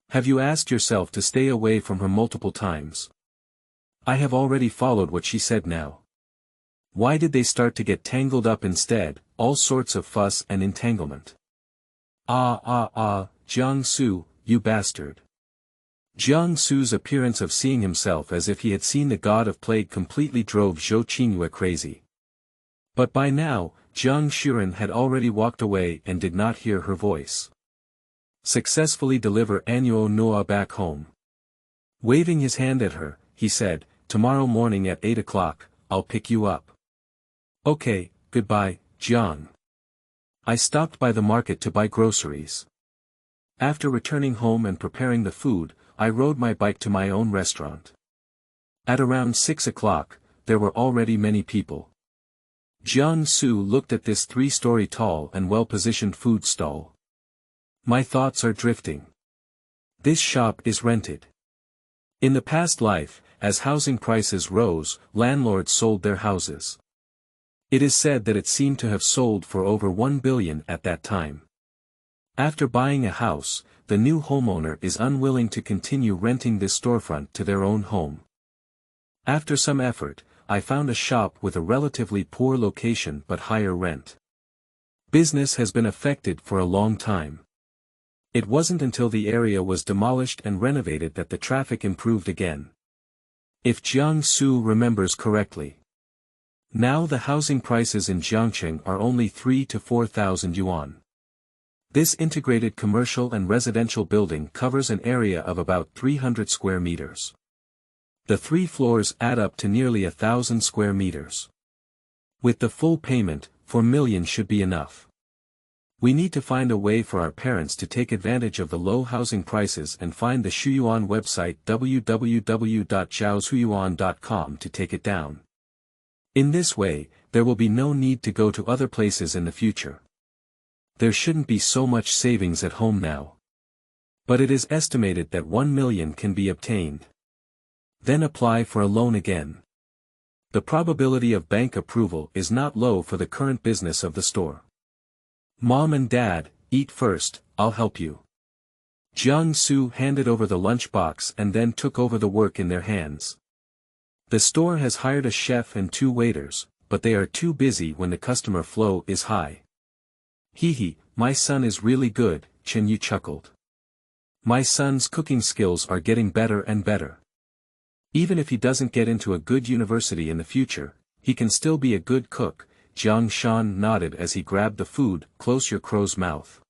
Have you asked yourself to stay away from her multiple times? I have already followed what she said now. Why did they start to get tangled up instead, all sorts of fuss and entanglement? Jiang Xu, you bastard. Jiang Xu's appearance of seeing himself as if he had seen the god of plague completely drove Zhou Qingyue crazy. But by now, Jiang Xu had already walked away and did not hear her voice. Successfully deliver Nuo Nuo back home. Waving his hand at her, he said, tomorrow morning at 8 o'clock, I'll pick you up. Okay, goodbye, Jiang. I stopped by the market to buy groceries. After returning home and preparing the food, I rode my bike to my own restaurant. At around 6 o'clock, there were already many people. Jiang Xu looked at this 3-story tall and well-positioned food stall. My thoughts are drifting. This shop is rented. In the past life, as housing prices rose, landlords sold their houses. It is said that it seemed to have sold for over 1 billion at that time. After buying a house, the new homeowner is unwilling to continue renting this storefront to their own home. After some effort, I found a shop with a relatively poor location but higher rent. Business has been affected for a long time. It wasn't until the area was demolished and renovated that the traffic improved again. If Jiang Xu remembers correctly. Now the housing prices in Jiangcheng are only 3,000 to 4,000 yuan. This integrated commercial and residential building covers an area of about 300 square meters. The 3 floors add up to nearly 1,000 square meters. With the full payment, 4 million should be enough. We need to find a way for our parents to take advantage of the low housing prices and find the Shuyuan website www.zhaoshuyuan.com to take it down. In this way, there will be no need to go to other places in the future. There shouldn't be so much savings at home now. But it is estimated that 1 million can be obtained. Then apply for a loan again. The probability of bank approval is not low for the current business of the store. Mom and Dad, eat first, I'll help you. Jiang Xu handed over the lunchbox and then took over the work in their hands. The store has hired a chef and 2 waiters, but they are too busy when the customer flow is high. Hee, my son is really good, Qingyue chuckled. My son's cooking skills are getting better and better. Even if he doesn't get into a good university in the future, he can still be a good cook. Jiang Shan nodded as he grabbed the food. Close your crow's mouth.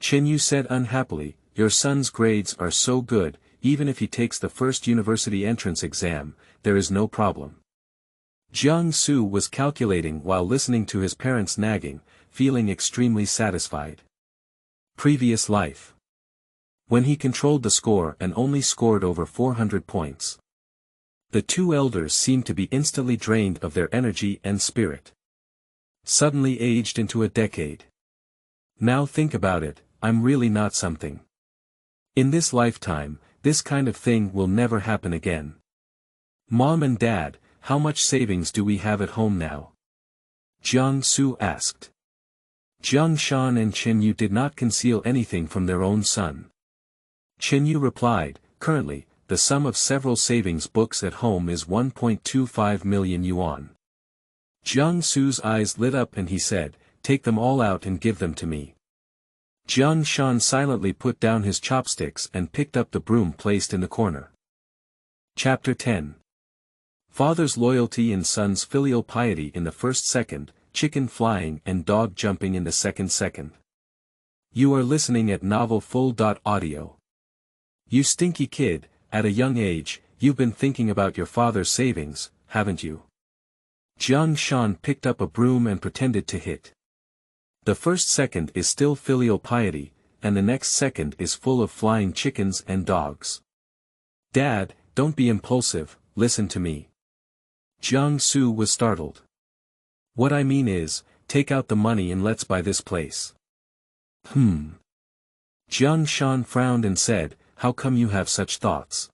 Qingyue said unhappily, your son's grades are so good, even if he takes the first university entrance exam, there is no problem. Jiang Xu was calculating while listening to his parents nagging, feeling extremely satisfied. Previous life. When he controlled the score and only scored over 400 points. The 2 elders seemed to be instantly drained of their energy and spirit. Suddenly aged into a decade. Now think about it, I'm really not something. In this lifetime, this kind of thing will never happen again. Mom and Dad, how much savings do we have at home now? Jiang Xu asked. Jiang Shan and Qingyue did not conceal anything from their own son. Qingyue replied, currently, the sum of several savings books at home is 1.25 million yuan. Jiang Xu's eyes lit up and he said, take them all out and give them to me. Jiang Shan silently put down his chopsticks and picked up the broom placed in the corner. Chapter 10. Father's loyalty in son's filial piety in the first second, chicken flying and dog jumping in the second. You are listening at novel full.audio. You stinky kid, at a young age, you've been thinking about your father's savings, haven't you? Jiang Shan picked up a broom and pretended to hit. The first second is still filial piety, and the next second is full of flying chickens and dogs. Dad, don't be impulsive, listen to me. Jiang Xu was startled. What I mean is, take out the money and let's buy this place. Jiang Shan frowned and said, how come you have such thoughts?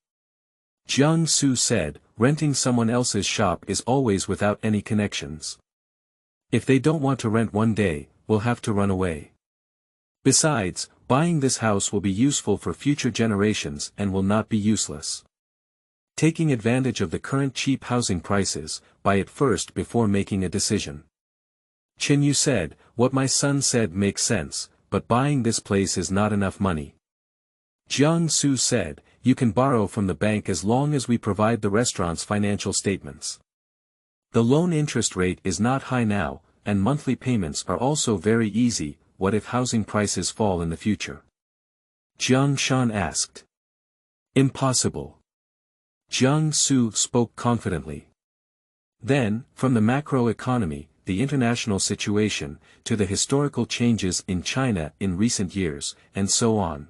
Jiang Xu said, renting someone else's shop is always without any connections. If they don't want to rent one day, we'll have to run away. Besides, buying this house will be useful for future generations and will not be useless. Taking advantage of the current cheap housing prices, buy it first before making a decision. Qingyue said, what my son said makes sense, but buying this place is not enough money. Jiang Xu said, you can borrow from the bank as long as we provide the restaurant's financial statements. The loan interest rate is not high now, and monthly payments are also very easy. What if housing prices fall in the future? Jiang Xu asked. Impossible. Jiang Xu spoke confidently. Then, from the macro economy, the international situation, to the historical changes in China in recent years, and so on.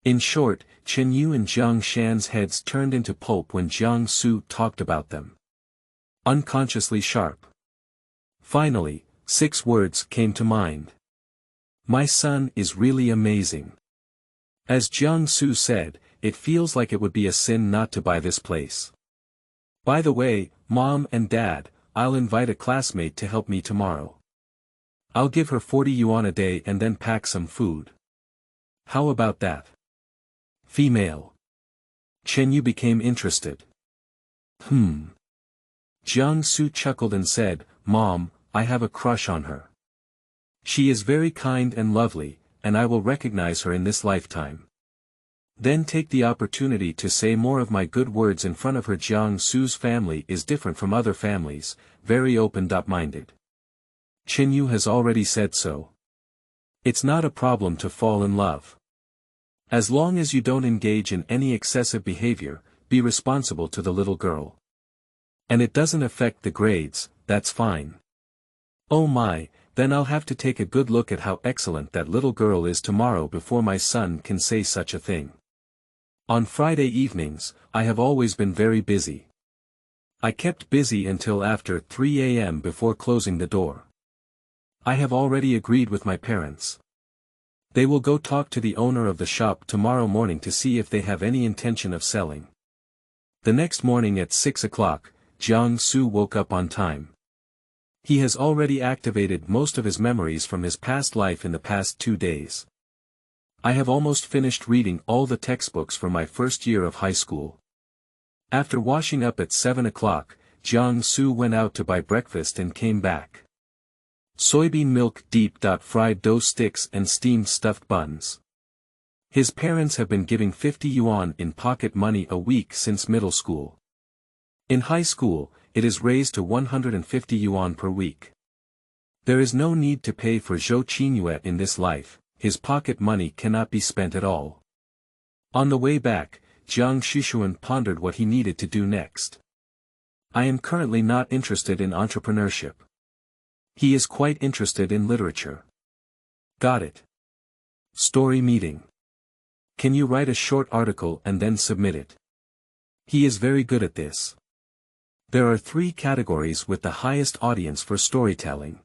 In short, Qingyue and Jiang Shan's heads turned into pulp when Jiang Xu talked about them. Unconsciously sharp. Finally, 6 words came to mind. My son is really amazing. As Jiang Xu said, it feels like it would be a sin not to buy this place. By the way, Mom and Dad, I'll invite a classmate to help me tomorrow. I'll give her 40 yuan a day and then pack some food. How about that? Female. Qingyue became interested. Jiang Xu chuckled and said, Mom, I have a crush on her. She is very kind and lovely, and I will recognize her in this lifetime. Then take the opportunity to say more of my good words in front of her. Jiang Xu's family is different from other families, very open-minded. Qingyue has already said so. It's not a problem to fall in love. As long as you don't engage in any excessive behavior, be responsible to the little girl. And it doesn't affect the grades, that's fine. Oh my, then I'll have to take a good look at how excellent that little girl is tomorrow before my son can say such a thing. On Friday evenings, I have always been very busy. I kept busy until after 3 a.m. before closing the door. I have already agreed with my parents. They will go talk to the owner of the shop tomorrow morning to see if they have any intention of selling. The next morning at 6 o'clock, Jiang Xu woke up on time. He has already activated most of his memories from his past life in the past 2 days. I have almost finished reading all the textbooks for my first year of high school. After washing up at 7 o'clock, Jiang Xu went out to buy breakfast and came back. Soybean milk deep-fried dough sticks and steamed stuffed buns. His parents have been giving 50 yuan in pocket money a week since middle school. In high school, it is raised to 150 yuan per week. There is no need to pay for Zhou Qingyue in this life. His pocket money cannot be spent at all. On the way back, Jiang Xu pondered what he needed to do next. I am currently not interested in entrepreneurship. He is quite interested in literature. Got it. Story meeting. Can you write a short article and then submit it? He is very good at this. There are 3 categories with the highest audience for storytelling.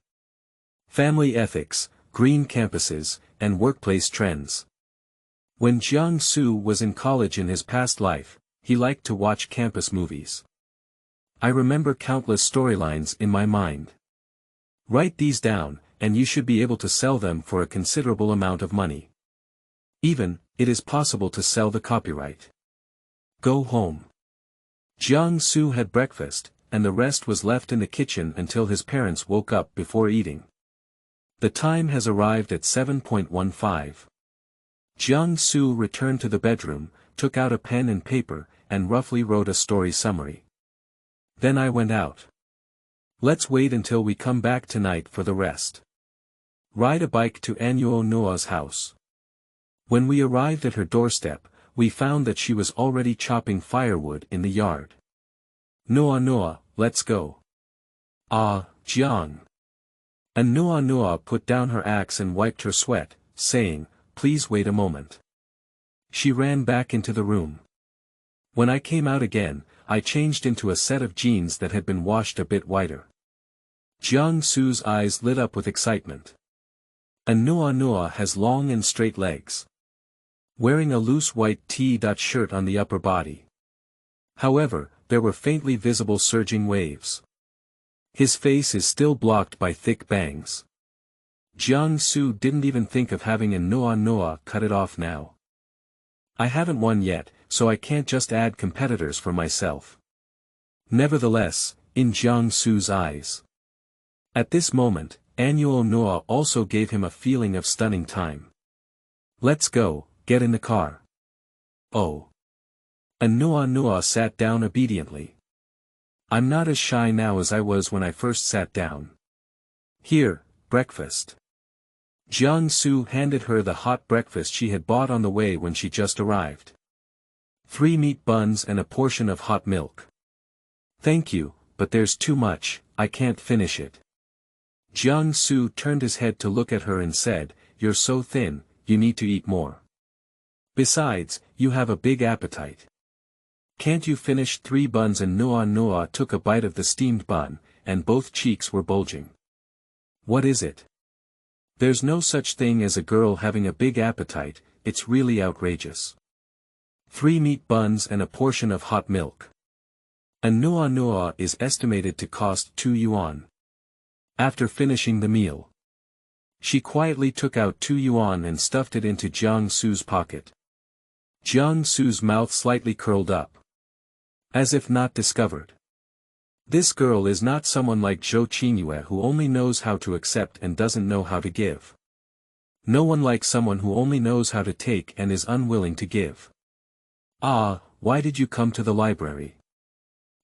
Family ethics, green campuses, and workplace trends. When Jiang Xu was in college in his past life, he liked to watch campus movies. I remember countless storylines in my mind. Write these down, and you should be able to sell them for a considerable amount of money. Even, it is possible to sell the copyright. Go home. Jiang Xu had breakfast, and the rest was left in the kitchen until his parents woke up before eating. The time has arrived at 7:15. Jiang Xu returned to the bedroom, took out a pen and paper, and roughly wrote a story summary. Then I went out. Let's wait until we come back tonight for the rest. Ride a bike to Nuo Nuo's house. When we arrived at her doorstep, we found that she was already chopping firewood in the yard. Nuo Nuo, let's go. Ah, Jiang. And Nuo Nuo put down her axe and wiped her sweat, saying, please wait a moment. She ran back into the room. When I came out again, I changed into a set of jeans that had been washed a bit whiter. Jiang Xu's eyes lit up with excitement. And Nuo Nuo has long and straight legs. Wearing a loose white T-shirt on the upper body. However, there were faintly visible surging waves. His face is still blocked by thick bangs. Jiang Xu didn't even think of having a Nuo Nuo cut it off now. I haven't won yet, so I can't just add competitors for myself. Nevertheless, in Jiang Xu's eyes. At this moment, Nuo Nuo also gave him a feeling of stunning time. Let's go, get in the car. Oh. And Nuo Nuo sat down obediently. I'm not as shy now as I was when I first sat down. Here, breakfast. Jiang Xu handed her the hot breakfast she had bought on the way when she just arrived. 3 meat buns and a portion of hot milk. Thank you, but there's too much, I can't finish it. Jiang Xu turned his head to look at her and said, you're so thin, you need to eat more. Besides, you have a big appetite. Can't you finish 3 buns? And Nuo Nuo took a bite of the steamed bun, and both cheeks were bulging. What is it? There's no such thing as a girl having a big appetite, it's really outrageous. 3 meat buns and a portion of hot milk. A Nuo Nuo is estimated to cost 2 yuan. After finishing the meal, she quietly took out 2 yuan and stuffed it into Jiang Xu's pocket. Jiang Xu's mouth slightly curled up, as if not discovered. This girl is not someone like Zhou Qingyue who only knows how to accept and doesn't know how to give. No one likes someone who only knows how to take and is unwilling to give. Ah, why did you come to the library?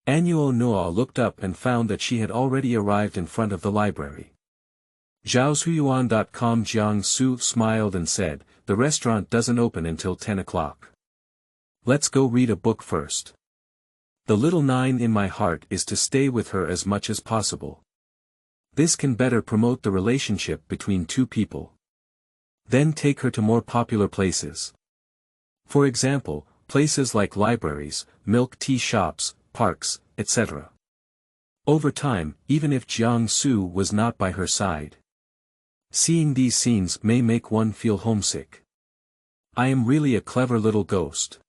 Nuo Nuo looked up and found that she had already arrived in front of the library. Zhaozuiyuan.com. Jiang Xu smiled and said, the restaurant doesn't open until 10 o'clock. Let's go read a book first. The little 9 in my heart is to stay with her as much as possible. This can better promote the relationship between 2 people. Then take her to more popular places. For example, places like libraries, milk tea shops, parks, etc. Over time, even if Jiang Xu was not by her side, seeing these scenes may make one feel homesick. I am really a clever little ghost.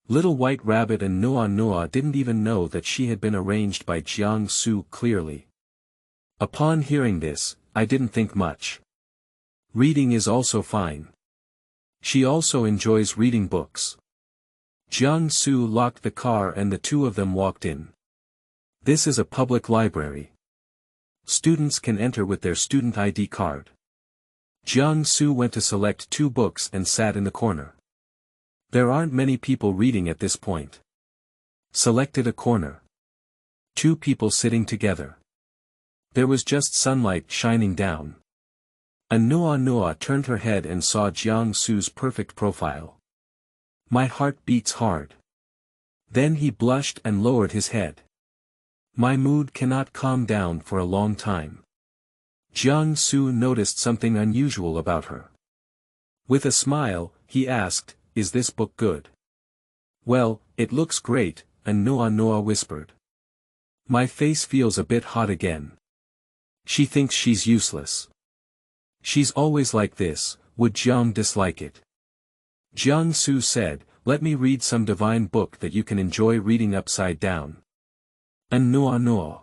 Little White Rabbit and Nuo Nuo didn't even know that she had been arranged by Jiang Xu clearly. Upon hearing this, I didn't think much. Reading is also fine. She also enjoys reading books. Jiang Xu locked the car and the 2 of them walked in. This is a public library. Students can enter with their student ID card. Jiang Xu went to select 2 books and sat in the corner. There aren't many people reading at this point. Selected a corner. 2 people sitting together. There was just sunlight shining down. Nuo Nuo turned her head and saw Jiang Xu's perfect profile. My heart beats hard. Then he blushed and lowered his head. My mood cannot calm down for a long time. Jiang Xu noticed something unusual about her. With a smile, he asked, is this book good? Well, it looks great, Nuo Nuo whispered. My face feels a bit hot again. She thinks she's useless. She's always like this, would Jiang dislike it? Jiang Xu said, let me read some divine book that you can enjoy reading upside down. Nuo Nuo.